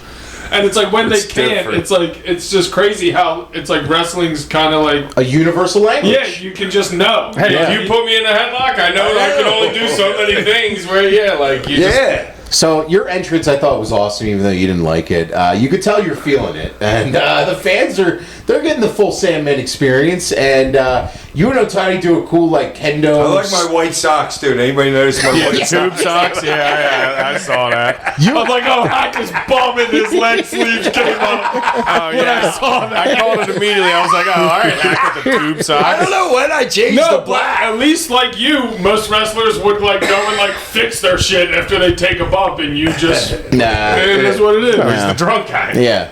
And it's like when It's they can't, different. it's like it's just crazy how it's like wrestling's kind of like A universal language. yeah, you can just know. Hey, Yeah. if you put me in a headlock, I know I can only do so many things. Where like you just Yeah. So your entrance, I thought was awesome, even though you didn't like it. You could tell you're feeling it, and the fans they're getting the full Sandman experience. And you and Otani do a cool like kendo. I like my white socks, dude. Anybody notice my white tube socks? socks. Yeah, I saw that. I was like, oh, Hack is bumming his leg sleeves came up. Oh yeah, I called it immediately. I was like, oh, all right, Hack with the tube socks. I don't know when I changed No, the but black. at least like you, most wrestlers would like go and like fix their shit after they take a bump, and you just Nah. it is what it is. He's the drunk guy. Yeah.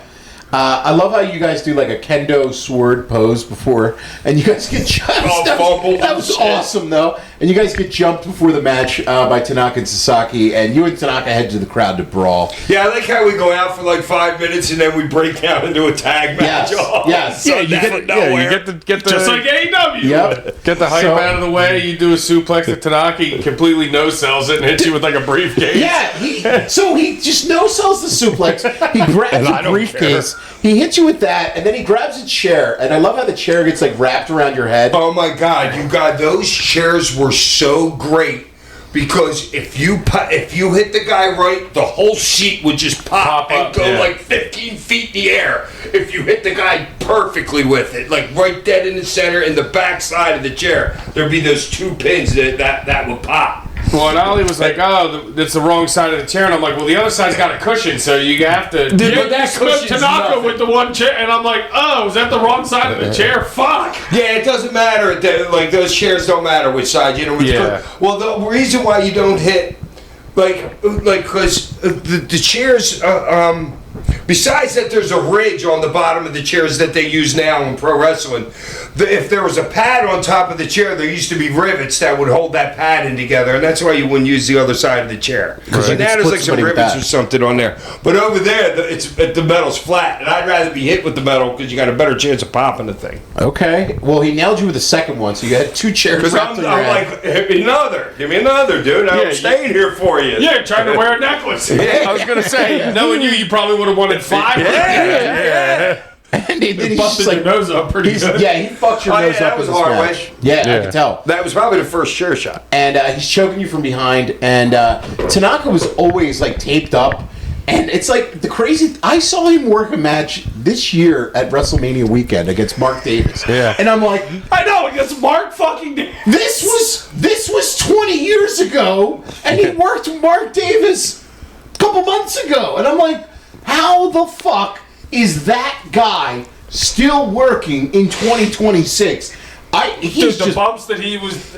I love how you guys do like a kendo sword pose before, and you guys get jumped. Oh, that fumbled that and was shit. awesome, though. And you guys get jumped before the match by Tanaka and Sasaki, and you and Tanaka head to the crowd to brawl. Yeah, I like how we go out for like 5 minutes and then we break down into a tag match. Yes, Oh, yes. so Yeah, you that's get- You nowhere. get the Just like AEW. Yep. get the hype So- out of the way. You do a suplex to Tanaka, he completely no sells it and hits you with like a briefcase. Yeah, so he just no sells the suplex. He grabs I a don't briefcase. He hits you with that, and then he grabs a chair. And I love how the chair gets like wrapped around your head. Oh my God, you got those chairs were so great because if you hit the guy right, the whole sheet would just pop and up, go yeah. like 15 feet in the air. If you hit the guy perfectly with it, like right dead in the center in the back side of the chair, there'd be those 2 pins that would pop. Well, and Ollie was like, "Oh, that's the wrong side of the chair," and I'm like, "Well, the other side's got a cushion, so you have to." Yeah, but that smoked cushion's Tanaka nothing. with the one chair, and I'm like, "Oh, is that the wrong side of the chair? Fuck." Yeah, it doesn't matter. Like those chairs don't matter which side. You know. Which Yeah. Well, the reason why you don't hit, like, because the chairs. Besides that, there's a ridge on the bottom of the chairs that they use now in pro wrestling. If there was a pad on top of the chair, there used to be rivets that would hold that pad in together, and that's why you wouldn't use the other side of the chair. Right. And now there's like some Somebody with rivets that. or something on there. But over there, the metal's flat, and I'd rather be hit with the metal because you got a better chance of popping the thing. Okay. Well, he nailed you with the second one, so you had 2 chairs Because wrapped I'm in your head. like, give me another, dude. I'm Yeah, staying here for you. Yeah, trying to wear a necklace. I was gonna say, knowing you probably would have wanted 5. Yeah. And then he's Busted just your like, nose up pretty good. yeah, he fucked your Oh, yeah, nose that up was with this hard, match. Wish. Yeah, I Yeah. can tell. That was probably the first chair shot. And he's choking you from behind, and Tanaka was always like taped up, and it's like the crazy. I saw him work a match this year at WrestleMania weekend against Mark Davis. Yeah. And I'm like, I know, it's Mark fucking Davis. this was 20 years ago, and he worked with Mark Davis a couple months ago, and I'm like, how the fuck is that guy still working in 2026? He's the just bumps that he was.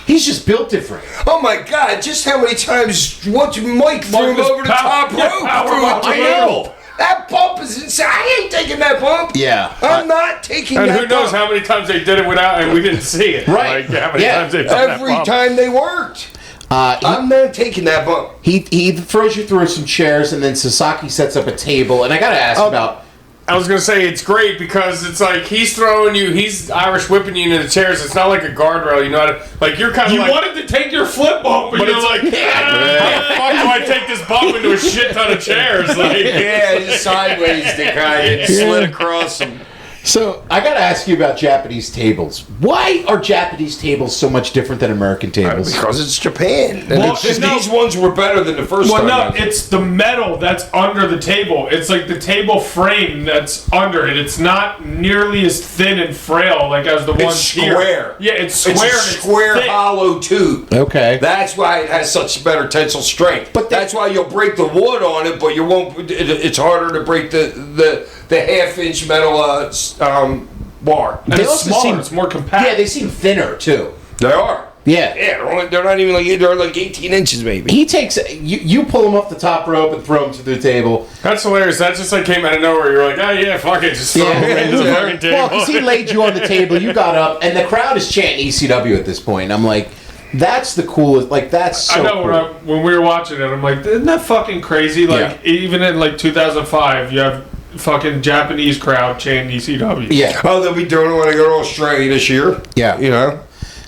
he's just built different. Oh my God! Just how many times Mike threw him was over the top rope through a I table? know. That bump is insane. I ain't taking that bump. Yeah. I'm not taking And that who knows bump. how many times they did it without, and we didn't see it. Right. Like, how many Yeah. times they've done that Every bump. time they worked. I'm not taking that bump. He throws you through some chairs, and then Sasaki sets up a table. And I gotta ask about. I was gonna say it's great because it's like he's throwing you, he's Irish whipping you into the chairs. It's not like a guardrail, you know. Like you're kind of You like, wanted to take your flip bump, but you're it's- like, how the fuck do I take this bump into a shit ton of chairs? Like, Yeah, just sideways the guy and slid across him. So I gotta ask you about Japanese tables. Why are Japanese tables so much different than American tables? Because it's Japan. And Well, it's just no. these ones were better than the first well, time. no, it's the metal that's under the table. It's like the table frame that's under it. It's not nearly as thin and frail like as the one here. square. Yeah, it's square. It's a and square thick. hollow tube. Okay. That's why it has such better tensile strength. But that's why you'll break the wood on it, but you won't. It's harder to break the half-inch metal bar. And They it's also smaller. seem- It's more compact. Yeah, they seem thinner too. They are. Yeah. Yeah, they're not even like they're like 18 inches maybe. He takes you pull him off the top rope and throw him to the table. that's hilarious. That just like came out of nowhere. You're like, oh yeah, fuck it, just throw Yeah. him into the Yeah. fucking table. Well, because he laid you on the table, you got up, and the crowd is chanting ECW at this point. I'm like, that's the coolest. Like that's so I know cool. when we were watching it, I'm like, isn't that fucking crazy? Like, even in like 2005, you have fucking Japanese crowd chanting ECW. Yeah. Oh, they'll be doing it when I go to Australia this year. Yeah. You know?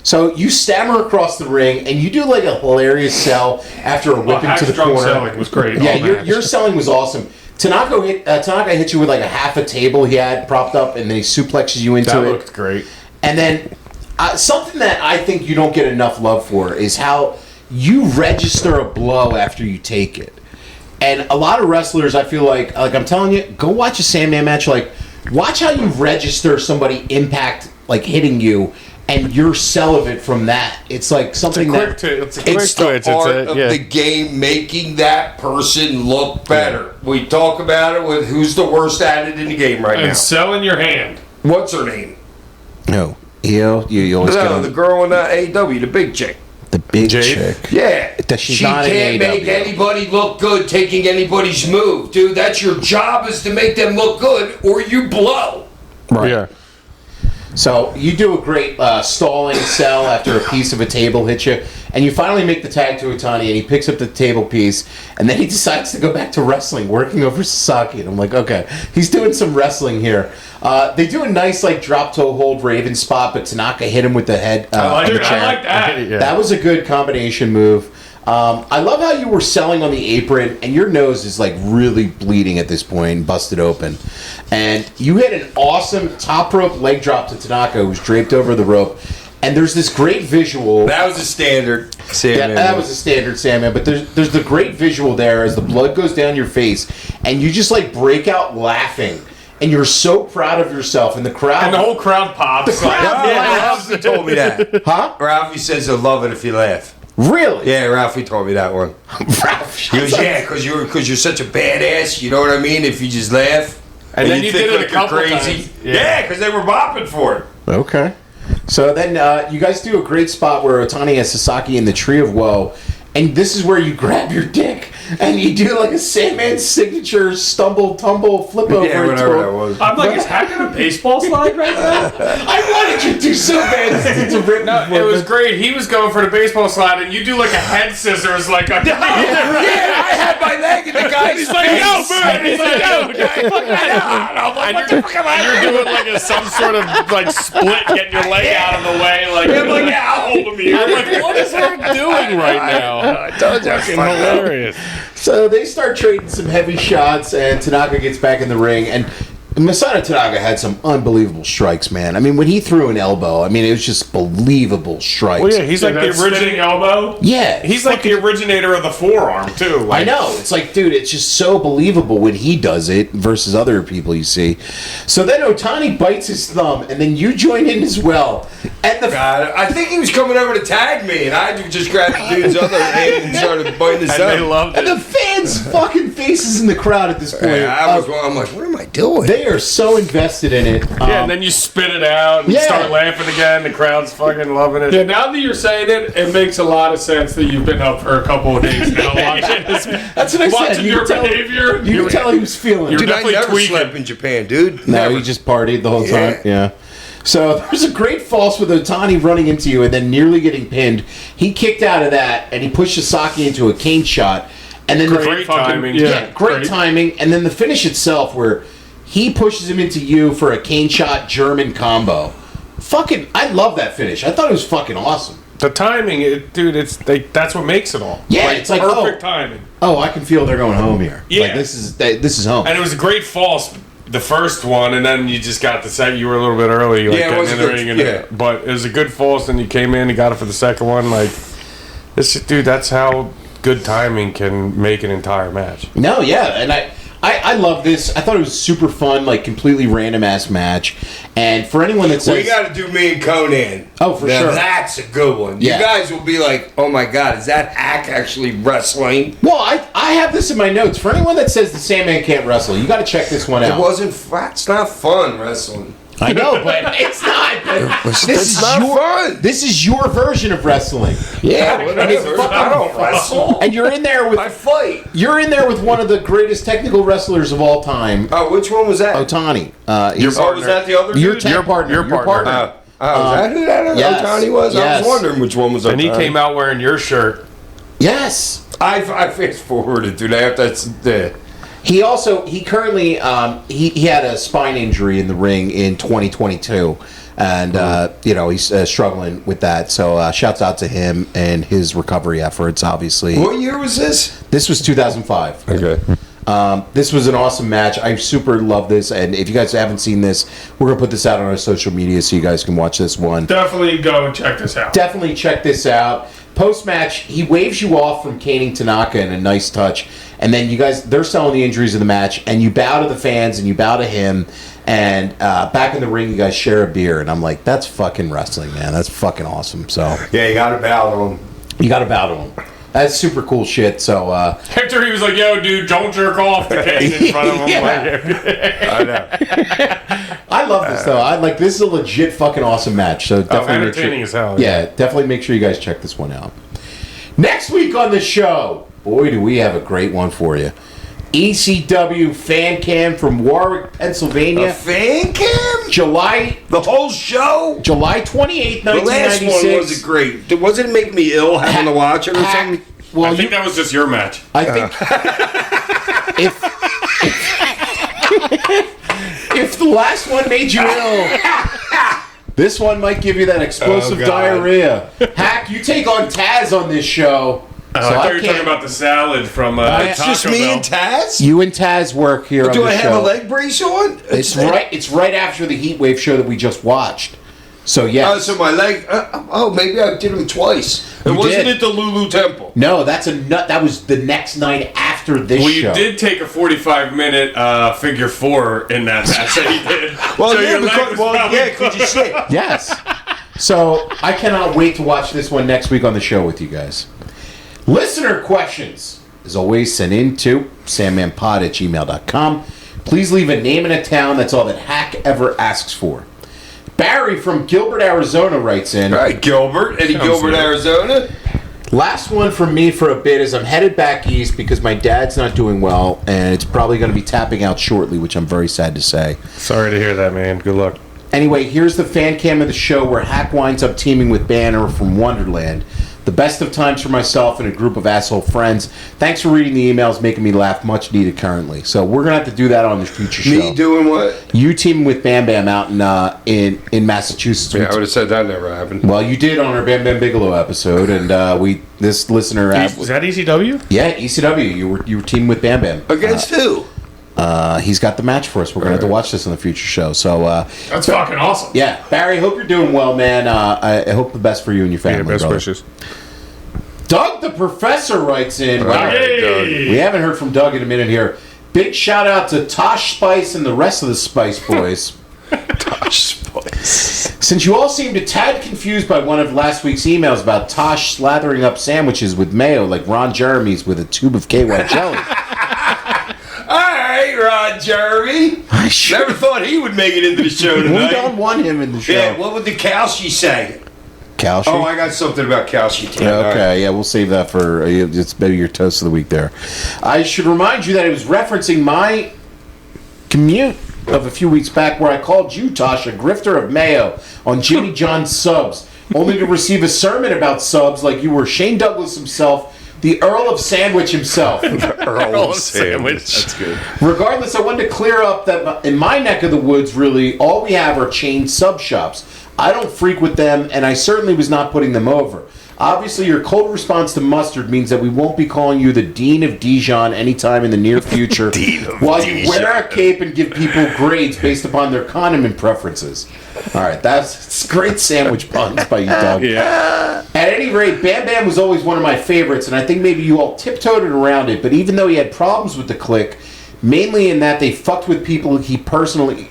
So you stammer across the ring, and you do like a hilarious sell after a whip into the Hackstrong corner. selling was great. Yeah, all match. your selling was awesome. Tanaka hit you with like a half a table he had propped up, and then he suplexes you into That it. looked great. And then something that I think you don't get enough love for is how you register a blow after you take it. And a lot of wrestlers, I feel like I'm telling you, go watch a Sandman match. Like, watch how you register somebody impact, like hitting you, and your sell of it from that. It's like something It's a quick It's the twitch. art It's of yeah. the game making that person look better. We talk about it with who's the worst at it in the game right now. And selling your hand. What's her name? No. You always get No, on the girl in AEW, the big chick. the big Jade? chick. Yeah. That she's she not in can't make AEW. anybody look good taking anybody's move. Dude, that's your job is to make them look good or you blow. Right. Yeah. So you do a great stalling sell after a piece of a table hits you, and you finally make the tag to Otani, and he picks up the table piece, and then he decides to go back to wrestling, working over Sasaki. And I'm like, okay, he's doing some wrestling here. They do a nice like drop toe hold Raven spot, but Tanaka hit him with the head. I the like chair. that. Yeah. That was a good combination move. I love how you were selling on the apron, and your nose is like really bleeding at this point, busted open. And you hit an awesome top rope leg drop to Tanaka, who's draped over the rope. And there's this great visual. That was a standard Sandman. Yeah, that was a standard Sandman, but there's the great visual there as the blood goes down your face, and you just like break out laughing, and you're so proud of yourself, and the crowd, And the whole crowd pops. the crowd laughs. Ralphie told me that. Huh? Ralphie says he'll love it if you laugh. Really? Yeah, Ralphie told me that one. Ralph, He goes, yeah, because you're such a badass. You know what I mean? If you just laugh, And then you think did it a you're couple times. Yeah, because they were bopping for it. Okay. So then you guys do a great spot where Otani has Sasaki in the Tree of Woe, and this is where you grab your dick and you do like a Sandman signature stumble, tumble, flip over. Yeah, into whatever him. that was. I'm like, is Hack on a baseball slide right now? I wanted you to so bad to rip No, it was great. He was going for the baseball slide, and you do like a head scissors, like a. Yeah, I had my leg in the guy's He's like, yo, man. He's like, yo, get the fuck out of here. And you're doing like some sort of like split, getting your leg out of the way. Like, I'm like, yeah, I'll hold him here. I'm like, what is Hack doing right now? I told you, Fucking hilarious. So they start trading some heavy shots, and Tanaka gets back in the ring, and Masato Tanaka had some unbelievable strikes, man. I mean, when he threw an elbow, I mean, it was just believable strikes. Well, yeah, he's like the That spinning originator. elbow. Yeah, He's like the originator of the forearm too. I Like, know. It's like, dude, it's just so believable when he does it versus other people you see. So then Otani bites his thumb, and then you join in as well. And the God, I think he was coming over to tag me, and I just grabbed the dude's other hand and started biting his and thumb. they loved and it. the fans' fucking faces in the crowd at this point. I'm like, what am I doing? They are so invested in it. Yeah, and then you spit it out and Yeah. start laughing again. The crowd's fucking loving it. Yeah, now that you're saying it, it makes a lot of sense that you've been up for a couple of days now watching this. That's what I said. Watching You your could tell- behavior. You can tell he was feeling it. Dude, I definitely never tweaking. slept in Japan, dude. No, Never. he just partied the whole time. Yeah. Yeah. So there's a great false with Otani running into you and then nearly getting pinned. He kicked out of that and he pushed Sasaki into a cane shot. And then Great timing. Yeah, great timing. And then the finish itself where he pushes him into you for a cane shot German combo. Fucking, I love that finish. I thought it was fucking awesome. The timing, dude, that's what makes it all. Yeah, it's like, perfect oh. timing. Oh, I can feel they're going home here. Yeah. Like, this is home. And it was a great false, the first one, and then you just got the second. You were a little bit early, like Yeah, it getting was in a the good- ring, and yeah. but it was a good false. And you came in and got it for the second one. Like this, dude. That's how good timing can make an entire match. No, yeah, and I love this. I thought it was super fun, like completely random ass match. And for anyone that says, We got to do me and Conan. Oh, for Now sure. That's a good one. Yeah. You guys will be like, oh my God, is that Hack actually wrestling? well, I have this in my notes. For anyone that says the Sandman can't wrestle, you got to check this one It out. wasn't, it's not fun wrestling. I know, but it's not. But this It's is not your fun. this is your version of wrestling. Yeah, whatever. I don't wrestle. And you're in there with I fight. one of the greatest technical wrestlers of all time, Oh, which one was that? Otani. Was that the other Your dude? tag partner. your partner. Is that who that yes, Otani was? I yes. was wondering which one was Otani. And he came out wearing your shirt. Yes. I fast forwarded through that. That's the. He currently he had a spine injury in the ring in 2022, and he's struggling with that. So shouts out to him and his recovery efforts. Obviously, What year was this? this was 2005. Okay. This was an awesome match. I super love this, and if you guys haven't seen this, we're gonna put this out on our social media so you guys can watch this one. Definitely go and check this out. Definitely check this out. Post-match, he waves you off from caning Tanaka in a nice touch. And then you guys, they're selling the injuries of the match. And you bow to the fans and you bow to him. And back in the ring, you guys share a beer. And I'm like, that's fucking wrestling, man. That's fucking awesome. So Yeah, you got to bow to him. you got to bow to him. That's super cool shit. So Hector, he was like, yo, dude, don't jerk off the Kane in front of him. Yeah. I know. I love this, though. This is a legit fucking awesome match. So definitely make sure, entertaining as hell. Yeah, definitely make sure you guys check this one out. Next week on the show, boy, do we have a great one for you. ECW fan cam from Warwick, Pennsylvania. A fan cam? July The whole show? 28th, The last 1996. one wasn't great. Wasn't it make me ill having to watch it or something? Well, I think that was just your match. I think if the last one made you ill, this one might give you that explosive Oh, God. diarrhea. Hack, you take on Taz on this show. I thought you were talking about the salad from It's Taco just me Bell. and Taz? You and Taz work here on Do the I show. have a leg brace on? It's right after the Heat Wave show that we just watched. So yeah. Oh, so my leg. Maybe I did them twice. It wasn't at the Lulu Temple. No, that was the next night after this show. Well, you did take a 45-minute figure 4 in that match that you did. Well, so yeah, your leg was because you said. Yes. So I cannot wait to watch this one next week on the show with you guys. Listener questions, as always, send in to sandmanpod@gmail.com. Please leave a name and a town. That's all that Hack ever asks for. Barry from Gilbert, Arizona writes in. All right, Gilbert. Eddie Gilbert, Arizona. Last one from me for a bit is I'm headed back east because my dad's not doing well, and it's probably going to be tapping out shortly, which I'm very sad to say. Sorry to hear that, man. Good luck. Anyway, here's the fan cam of the show where Hack winds up teaming with Banner from Wonderland. The best of times for myself and a group of asshole friends. Thanks for reading the emails, making me laugh. Much needed currently. So we're gonna have to do that on the future show. Me doing what? You teaming with Bam Bam out in Massachusetts. Yeah, I would have said that never happened. Well, you did on our Bam Bam Bigelow episode, and this listener. Is that ECW? Yeah, ECW. You were teaming with Bam Bam. Against who? He's got the match for us. We're gonna have to watch this on the future show. So That's fucking awesome. yeah, Barry. Hope you're doing well, man. I hope the best for you and your family. Yeah, best brother. wishes. Doug the Professor writes in. Wow. Hey. We haven't heard from Doug in a minute here. Big shout out to Tosh Spice and the rest of the Spice Boys. Tosh Spice. Since you all seemed a tad confused by one of last week's emails about Tosh slathering up sandwiches with mayo like Ron Jeremy's with a tube of KY jelly. All right, Ron Jeremy. I sure Never thought he would make it into the show we tonight. don't want him in the show. Yeah, what would the Kalshi say? Kalshi? Oh, I got something about Kalshi too. Yeah, okay, yeah, we'll save that for it's maybe your toast of the week there. I should remind you that it was referencing my commute of a few weeks back where I called you, Tosh, a grifter of mayo on Jimmy John's subs, only to receive a sermon about subs like you were Shane Douglas himself, the Earl of Sandwich himself. Earl of Sandwich. That's good. Regardless, I wanted to clear up that in my neck of the woods, really, all we have are chain sub shops. I don't frequent them, and I certainly was not putting them over. Obviously, your cold response to mustard means that we won't be calling you the Dean of Dijon anytime in the near future while you wear a cape and give people grades based upon their condiment preferences. All right, that's great sandwich puns by you, Doug. Yeah. At any rate, Bam Bam was always one of my favorites, and I think maybe you all tiptoed around it, but even though he had problems with the clique, mainly in that they fucked with people he personally,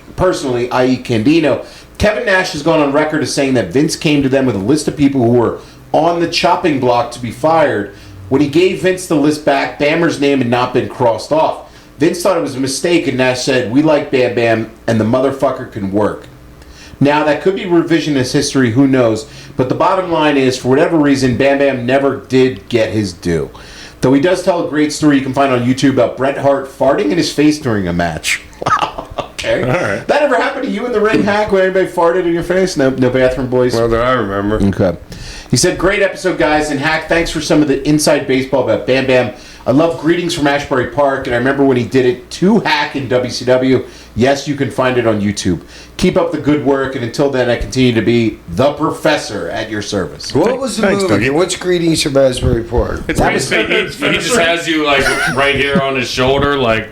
i.e. Candino, Kevin Nash has gone on record as saying that Vince came to them with a list of people who were on the chopping block to be fired. When he gave Vince the list back, Bammer's name had not been crossed off. Vince thought it was a mistake, and Nash said, "We like Bam Bam, and the motherfucker can work." Now, that could be revisionist history, who knows, but the bottom line is, for whatever reason, Bam Bam never did get his due. Though he does tell a great story you can find on YouTube about Bret Hart farting in his face during a match. Wow. Okay. All right. That ever happened to you in the ring, Hack, when anybody farted in your face? No bathroom boys? Well, that I remember. Okay. He said, great episode, guys, and Hack, thanks for some of the inside baseball about Bam Bam. I love Greetings from Ashbury Park, and I remember when he did it to Hack in WCW. Yes, you can find it on YouTube. Keep up the good work, and until then, I continue to be the Professor at your service. What was the Thanks, movie? Dougie. What's Greetings from Asbury Park? It's That basically, was- he just has you like right here on his shoulder, like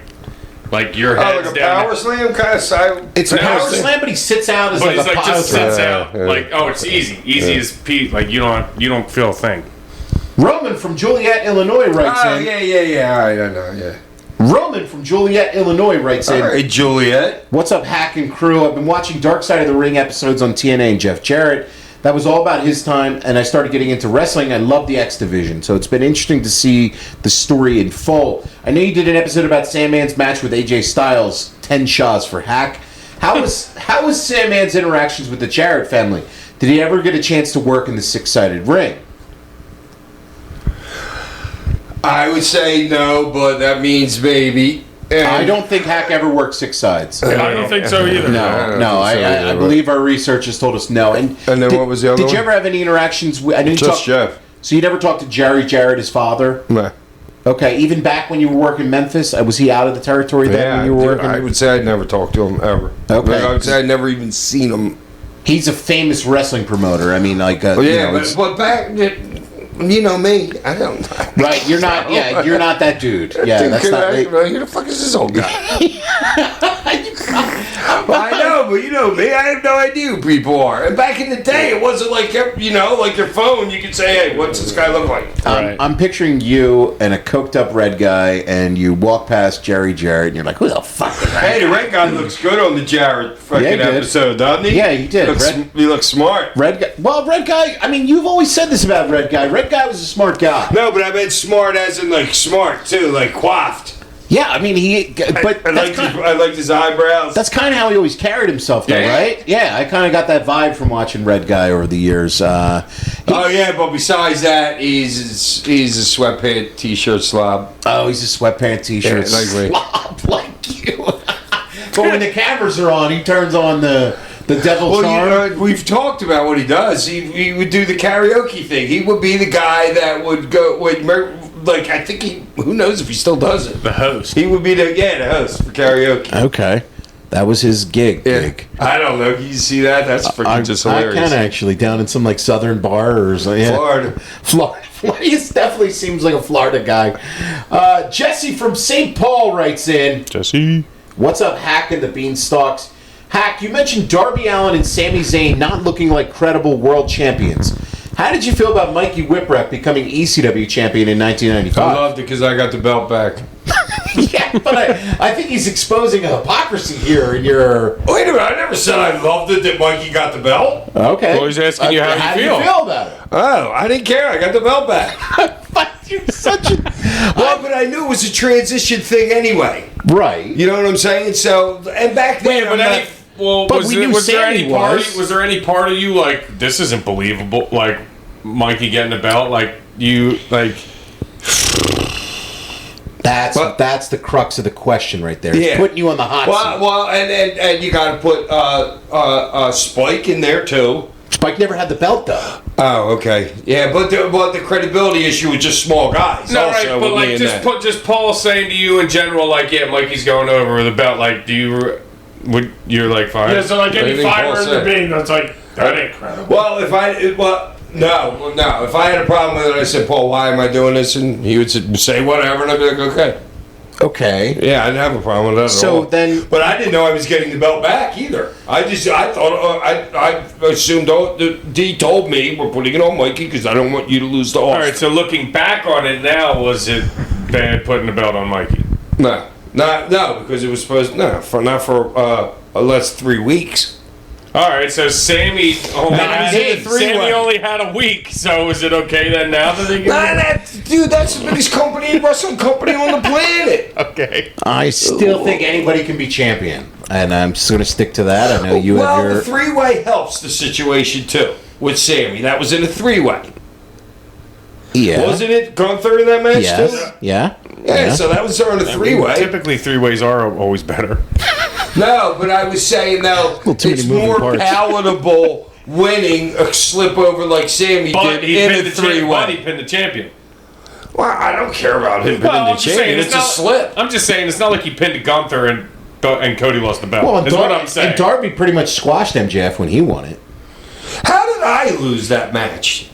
your Oh, head's like a down. power slam kind of side. It's a No, power it's- slam, but he sits out as But like he's a like pile just driver. sits out. yeah. Like, oh, it's easy as Pete. Like you don't feel a thing. Roman from Joliet, Illinois writes Oh, in. yeah. All right, I know, yeah. Roman from Joliet, Illinois writes in. All right, Juliet. What's up, Hack and crew? I've been watching Dark Side of the Ring episodes on TNA and Jeff Jarrett. That was all about his time, and I started getting into wrestling. I love the X Division, so it's been interesting to see the story in full. I know you did an episode about Sandman's match with AJ Styles, 10 Shaws for Hack. How was Sandman's interactions with the Jarrett family? Did he ever get a chance to work in the six-sided ring? I would say no, but that means maybe. And I don't think Hack ever worked six sides. I don't think so either. No, I believe our research has told us no. And then what was the other Did you one? ever have any interactions with? I know you Just talked. Jeff. So you never talked to Jerry Jarrett, his father? Nah. Okay, even back when you were working in Memphis, was he out of the territory then Yeah, when you were working? I would say I'd never talked to him ever. Okay. Like, I would say I'd never even seen him. He's a famous wrestling promoter. I mean, like, Well, you yeah, know, it's- but back, you know me, I don't. right? You're not. Yeah, you're not that dude. Yeah, that's not. Who the fuck is this old guy? Well, I know, but you know me, I have no idea who people are. And back in the day, it wasn't like, you know, like your phone, you could say, hey, what's this guy look like? Right. I'm picturing you and a coked up red guy, and you walk past Jerry Jarrett, and you're like, who the fuck is that? Hey, the red guy looks good on the Jarrett fucking Yeah, he did. episode, doesn't he? Yeah, he did. He looks smart. Red guy. Well, red guy. I mean, you've always said this about red guy. Red guy was a smart guy. No, but I meant smart as in like smart too, like coiffed. Yeah, I mean but I liked his eyebrows. that's kind of how he always carried himself, though, Yeah. right? Yeah, I kind of got that vibe from watching Red Guy over the years. Oh yeah, but besides that, he's a sweatpant t-shirt slob. Oh, he's a sweatpant t-shirt Yeah, like me. slob like you. But when the cameras are on, he turns on the devil charm. Well, we've talked about what he does. He would do the karaoke thing. He would be the guy that would go. Like I think who knows if he still does it. The host. He would be the host for karaoke. Okay, that was his gig. I don't know. You see that? That's freaking just hilarious. I can actually down in some like southern bar or something. Yeah. Florida. He definitely seems like a Florida guy. Jesse from St. Paul writes in. Jesse. What's up, Hack and the Beanstalks? Hack, you mentioned Darby Allin and Sami Zayn not looking like credible world champions. How did you feel about Mikey Whipwreck becoming ECW champion in 1995? I loved it because I got the belt back. Yeah, but I think he's exposing a hypocrisy here in your... Wait a minute, I never said I loved it that Mikey got the belt. Okay. Well, he's asking you how you do feel. you feel about it? Oh, I didn't care. I got the belt back. But you're such a... Well, but I knew it was a transition thing anyway. Right. You know what I'm saying? So, and back then, But was we knew was there Sammy any part? was. Was there any part of you like this isn't believable? Like Mikey getting the belt, like you like. That's the crux of the question right there. It's Yeah. putting you on the hot seat. Well, and you got to put Spike in there too. Spike never had the belt, though. Oh, okay. Yeah, but the credibility issue with just small guys. No, also right, but with me like in just Paul saying to you in general, like, yeah, Mikey's going over with the belt. Like, you're like fine? Yeah, so like any Anything Paul fiber in the said. being that's like, that ain't credible. Well, if I had a problem with it, I said, Paul, why am I doing this? And he would say whatever, and I'd be like, okay. Okay. Yeah, I didn't have a problem with that at all. So then... But I didn't know I was getting the belt back either. I thought, I assumed, D told me, we're putting it on Mikey because I don't want you to lose the Austin. All right. So looking back on it now, was it bad putting the belt on Mikey? No, because it was supposed not for less 3 weeks. All right, so Sammy only three-way. had a week. So is it okay then now that they That's the biggest wrestling company on the planet. Okay. I still think anybody can be champion. And I'm just going to stick to that. I know you have your... the three-way helps the situation too with Sammy. That was in a three-way. Yeah. Wasn't it Gunther in that match Yes. too? Yeah. Yeah, so that was on a three-way. Typically, three-ways are always better. No, but I was saying though, too many it's moving more parts. palatable winning a slip over like Sammy But did he in pinned a the champion. three-way. He pinned the champion. Well, I don't care about him Well, pinning I'm the just saying, champion. It's a not- slip. I'm just saying, it's not like he pinned Gunther and Cody lost the belt. Well, and is what I'm saying. And Darby pretty much squashed MJF when he won it. How did I lose that match?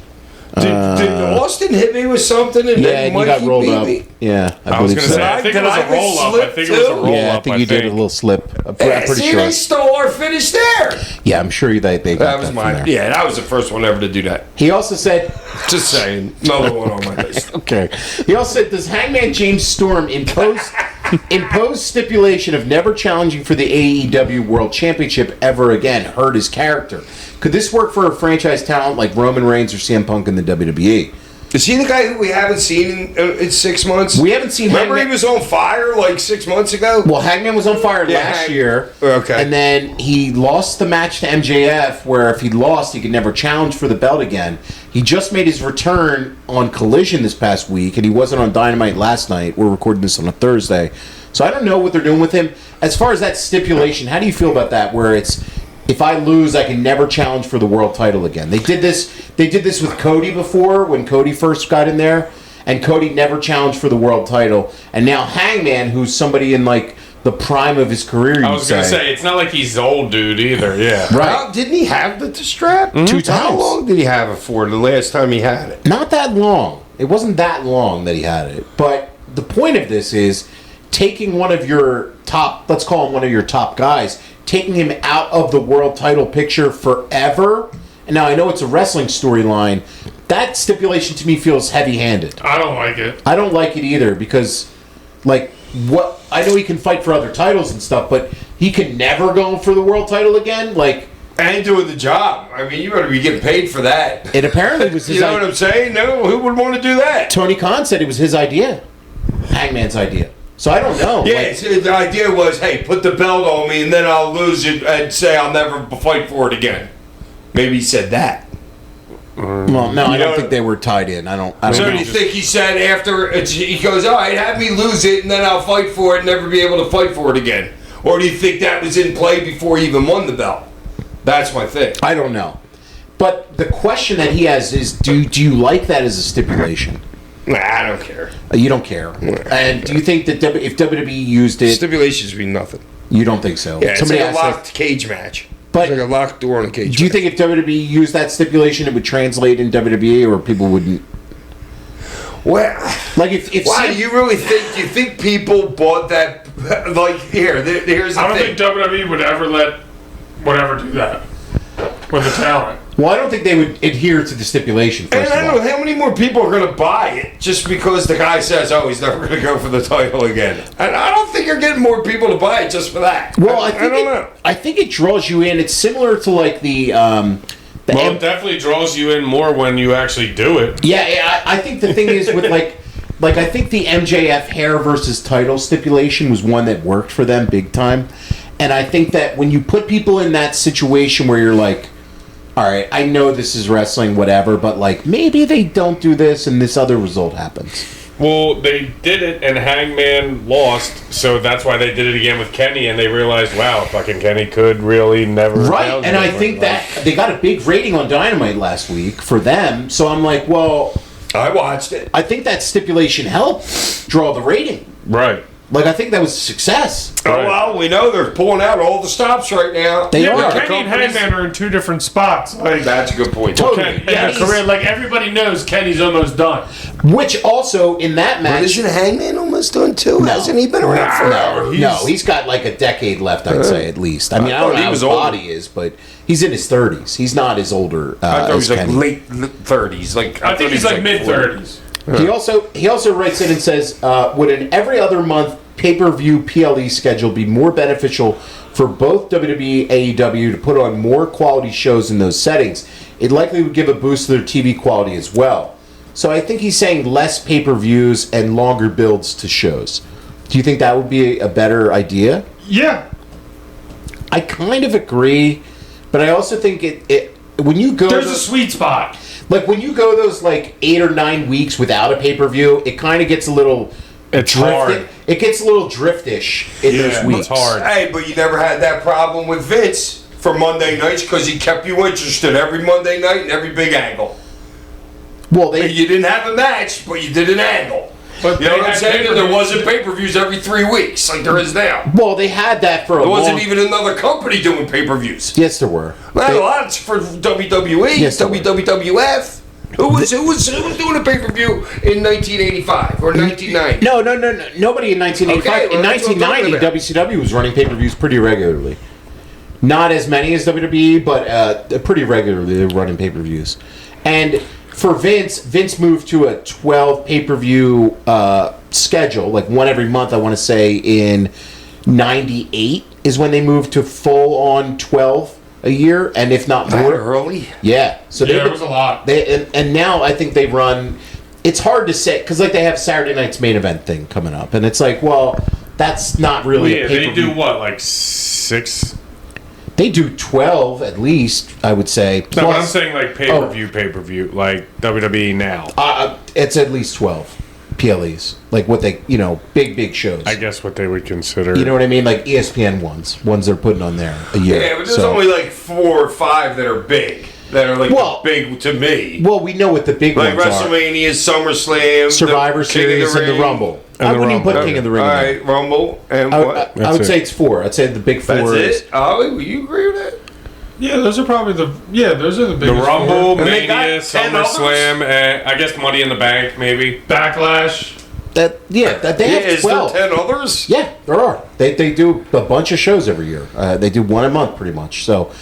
Did Austin hit me with something and Yeah, then and you Mikey got rolled beat up. me? Yeah, I was going to so. say, I think it was Did a I roll-up. I slip think it was a too? roll-up. Yeah, I think you did a little slip. I'm pretty See, sure. they stole our finish there. Yeah, I'm sure they got That was from my there. yeah. That was the first one ever to do that. He also said... Just saying, another one on my list. Okay. He also said, does Hangman James Storm impose stipulation of never challenging for the AEW World Championship ever again hurt his character? Could this work for a franchise talent like Roman Reigns or CM Punk in the WWE? Is he the guy who we haven't seen in 6 months? We haven't seen Remember Hangman. he was on fire like 6 months ago? Well, Hangman was on fire Yeah, last year. Okay. And then he lost the match to MJF, where if he lost, he could never challenge for the belt again. He just made his return on Collision this past week, and he wasn't on Dynamite last night. We're recording this on a Thursday. So I don't know what they're doing with him. As far as that stipulation, how do you feel about that, where it's, if I lose, I can never challenge for the world title again? They did this with Cody before, when Cody first got in there, and Cody never challenged for the world title. And now Hangman, who's somebody in like the prime of his career, I was going to say, it's not like he's old dude either, yeah. right? Didn't he have the strap? 2 times. How long did he have it for the last time he had it? Not that long. It wasn't that long that he had it. But the point of this is, taking one of your top, let's call him one of your top guys, taking him out of the world title picture forever. And now I know it's a wrestling storyline. That stipulation to me feels heavy-handed. I don't like it. I don't like it either because, like, what I know he can fight for other titles and stuff, but he can never go for the world title again. Like, And doing the job. I mean, you better be getting paid for that. it apparently was his You know what I'm saying? No, who would want to do that? Tony Khan said it was his idea, Hangman's idea. So I don't know. Yeah, Like, so the idea was, hey, put the belt on me and then I'll lose it and say I'll never fight for it again. Maybe he said that. well, no, I You don't know- think they were tied in. I don't So know. do you think he said after he goes, all right, have me lose it and then I'll fight for it and never be able to fight for it again? Or do you think that was in play before he even won the belt? That's my thing. I don't know. But the question that he has is, do you like that as a stipulation? Nah, I don't care. You don't care. And do you think that if WWE used it, Stipulations mean nothing. you don't think so? Yeah, it's like a asked that- locked cage match. But It's like a locked door on a cage do you match. think if WWE used that stipulation, it would translate in WWE, or people wouldn't? Well, Like if why Sam- do you really think? You think people bought that? Like here's the I don't thing. think WWE would ever let whatever do that with the talent. Well, I don't think they would adhere to the stipulation. And First I of don't all, know how many more people are going to buy it just because the guy says, "Oh, he's never going to go for the title again." And I don't think you're getting more people to buy it just for that. well, I think don't know. I think it draws you in. It's similar to like the Well, it definitely draws you in more when you actually do it. Yeah, I think the thing is with like I think the MJF hair versus title stipulation was one that worked for them big time, and I think that when you put people in that situation where you're like, all right, I know this is wrestling, whatever, but like maybe they don't do this and this other result happens. Well, they did it and Hangman lost, so that's why they did it again with Kenny, and they realized, wow, fucking Kenny could really never. Right, nail and I anyone. think that they got a big rating on Dynamite last week for them, so I'm like, well, I watched it. I think that stipulation helped draw the rating. Right. Like, I think that was a success. Oh Right. well, we know they're pulling out all the stops right now. They are. But The Kenny and companies- Hangman are in two different spots. Like, That's a good point. Totally. Ken, in Kenny's- their career, like everybody knows, Kenny's almost done. Which also, in that But match... isn't Hangman almost done too? No. Hasn't he been around forever? No, he's got like a decade left, I'd say, at least. I mean, I don't know he how was his older. body is, but he's in his 30s. He's not as older I thought he as was like Kenny. late 30s. Like I think he's like mid 40. 30s. He also writes in and says, would an every other month pay-per-view PLE schedule be more beneficial for both WWE and AEW to put on more quality shows in those settings? It likely would give a boost to their TV quality as well. So I think he's saying less pay-per-views and longer builds to shows. Do you think that would be a better idea? Yeah. I kind of agree, but I also think it when you go There's a sweet spot. like when you go those like 8 or 9 weeks without a pay-per-view, it kind of gets a little It's hard. It gets a little driftish in those Yeah, weeks. it's hard. Hey, but you never had that problem with Vince for Monday nights because he kept you interested every Monday night and every big angle. Well, they You didn't have a match, but you did an angle. But You know they what I'm had saying? And there pay-per-views. wasn't pay-per-views every 3 weeks like there is now. they had that for a There long. wasn't even another company doing pay-per-views. Yes, there were. Not They- a lot for WWE, Yes, there were. WWF. Who was doing a pay-per-view in 1985 or 1990? No. Nobody in 1985. Okay, well, in that's what I'm 1990, talking about. WCW was running pay-per-views pretty regularly. Not as many as WWE, but pretty regularly they were running pay-per-views. And for Vince moved to a 12 pay-per-view schedule, like one every month. I want to say in '98 is when they moved to full-on 12 a year, and if not That more. early? Yeah. So Yeah, they it was a lot. and now I think they run. It's hard to say because like they have Saturday night's main event thing coming up, and it's like, well, that's not really. Yeah, a they pay-per-view. do what, like 6? They do 12 at least, I would say. No, but I'm Plus, saying like pay-per-view, like WWE now. it's at least 12 PLEs, like what they, big shows. I guess what they would consider. You know what I mean? Like ESPN ones they're putting on there a year. Yeah, but there's So- only like 4 or 5 that are big. That are like Well- big to me. Well, we know what the big Like ones are. WrestleMania, SummerSlam, Survivor the King of Series, and the Ring. Rumble. And I the wouldn't even Rumble. put King of the Ring All in there. right, Rumble and I what? would That's say it. it's 4. I'd say the big 4 That's is... it? Oh, will you agree with that? Yeah, those are probably the those are the The biggest. Rumble, And they got Mania, 10 others? SummerSlam, I guess Money in the Bank, maybe. Backlash. That Yeah, they have Is 12. there 10 others? Yeah, there are. They do a bunch of shows every year. They do one a month pretty much. So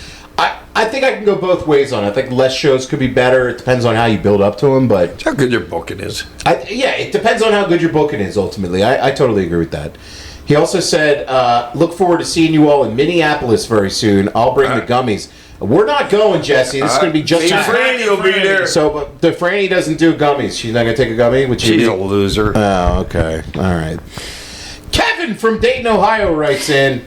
I think I can go both ways on it. I think less shows could be better. It depends on how you build up to them. But How good your booking is. it depends on how good your booking is ultimately. I totally agree with that. He also said, look forward to seeing you all in Minneapolis very soon. I'll bring the gummies. We're not going, Jesse. This is going to be just... Franny will be there. So, but the Franny doesn't do gummies. She's not going to take a gummy? Which She's a loser. Oh, okay. All right. Kevin from Dayton, Ohio writes in,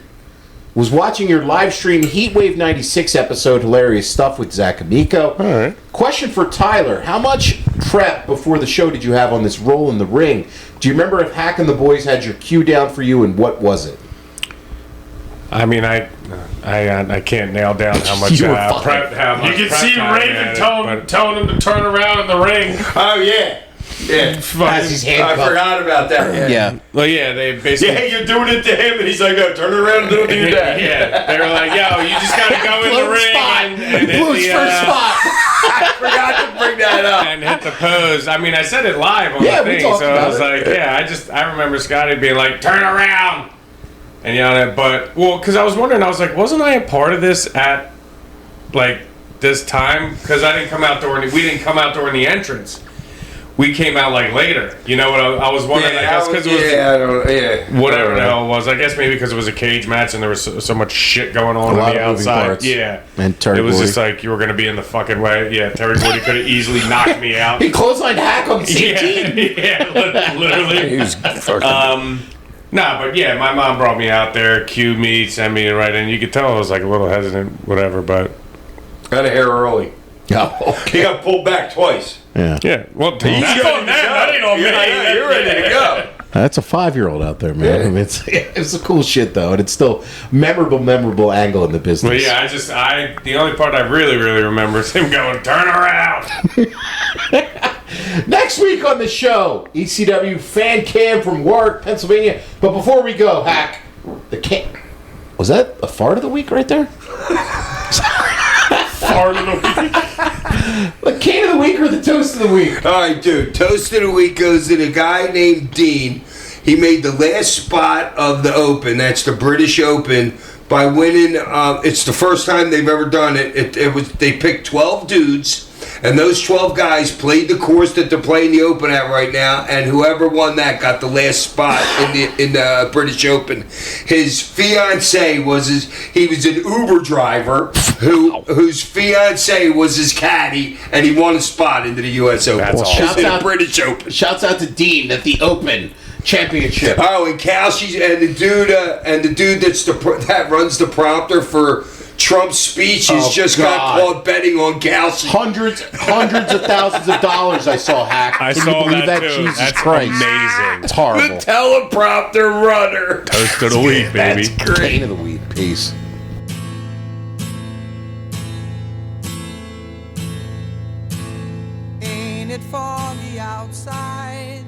was watching your live stream Heatwave 96 episode, hilarious stuff with Zach Amico. All right. Question for Tyler. How much prep before the show did you have on this role in the ring? Do you remember if Hack and the boys had your cue down for you, and what was it? I mean, I can't nail down how much You were prep. How much You can prep see time Raven had, telling him to turn around in the ring. Oh, yeah. Yeah. As he's I handcuffed. forgot about that. Yeah. Well, yeah, they basically. Yeah, you're doing it to him, and he's like, oh, turn it around and do it to your dad. Yeah, they were like, "Yo, you just gotta go in the Blows ring spot. and hit Blows the, first spot. I forgot to bring that up. and hit the pose." I mean, I said it live on Yeah, the we thing, talked so about I was it. like, I remember Scotty being like, "Turn around," and yelling at. But because I was wondering, I was like, wasn't I a part of this at like this time? Because I didn't come out we didn't come out during the entrance. We came out like later. You know what I was wondering? I guess because it was whatever the hell it was. I guess maybe because it was a cage match and there was so much shit going on lot the of moving outside. parts. Yeah, And Terry it was Gordy. just like you were going to be in the fucking way. Yeah, Terry Gordy could have easily knocked me out. He clotheslined Hack on the same team. yeah, literally. He was fucking... Nah, but yeah, my mom brought me out there, cued me, sent me right in. You could tell I was like a little hesitant, whatever, but Got a hair early. Oh, He got pulled back twice. yeah. yeah. Well, that's He's on them. That ain't on me. Yeah, you're ready to go. That's a 5-year-old out there, man. Yeah. I mean, it's a cool shit, though, and it's still memorable angle in the business. But yeah, the only part I really remember is him going, "Turn around." Next week on the show, ECW fan cam from Warwick, Pennsylvania. But before we go, Hack, the can... Was that a fart of the week right there? Part of the week. The can of the week or the toast of the week? All right, dude. Toast of the week goes to the guy named Dean. He made the last spot of the Open. That's the British Open by winning. It's the first time they've ever done it. They picked 12 dudes, and those 12 guys played the course that they're playing the Open at right now. And whoever won that got the last spot in the British Open. His fiance was he was an Uber driver whose fiance was his caddy, and he won a spot into the U.S. Open. That's awesome. Shouts In the out- British Open. Shouts out to Dean at the Open Championship. Oh, and Kelsey and the dude that runs the prompter for Trump's speech has just got God. caught betting on Kelsey. Hundreds of thousands of dollars I saw, Hack. I Can saw you believe that that? too. Jesus That's Christ. amazing. It's horrible. The teleprompter runner. Toast of the week, baby. That's great. Pain of the week. Peace. Ain't it foggy outside?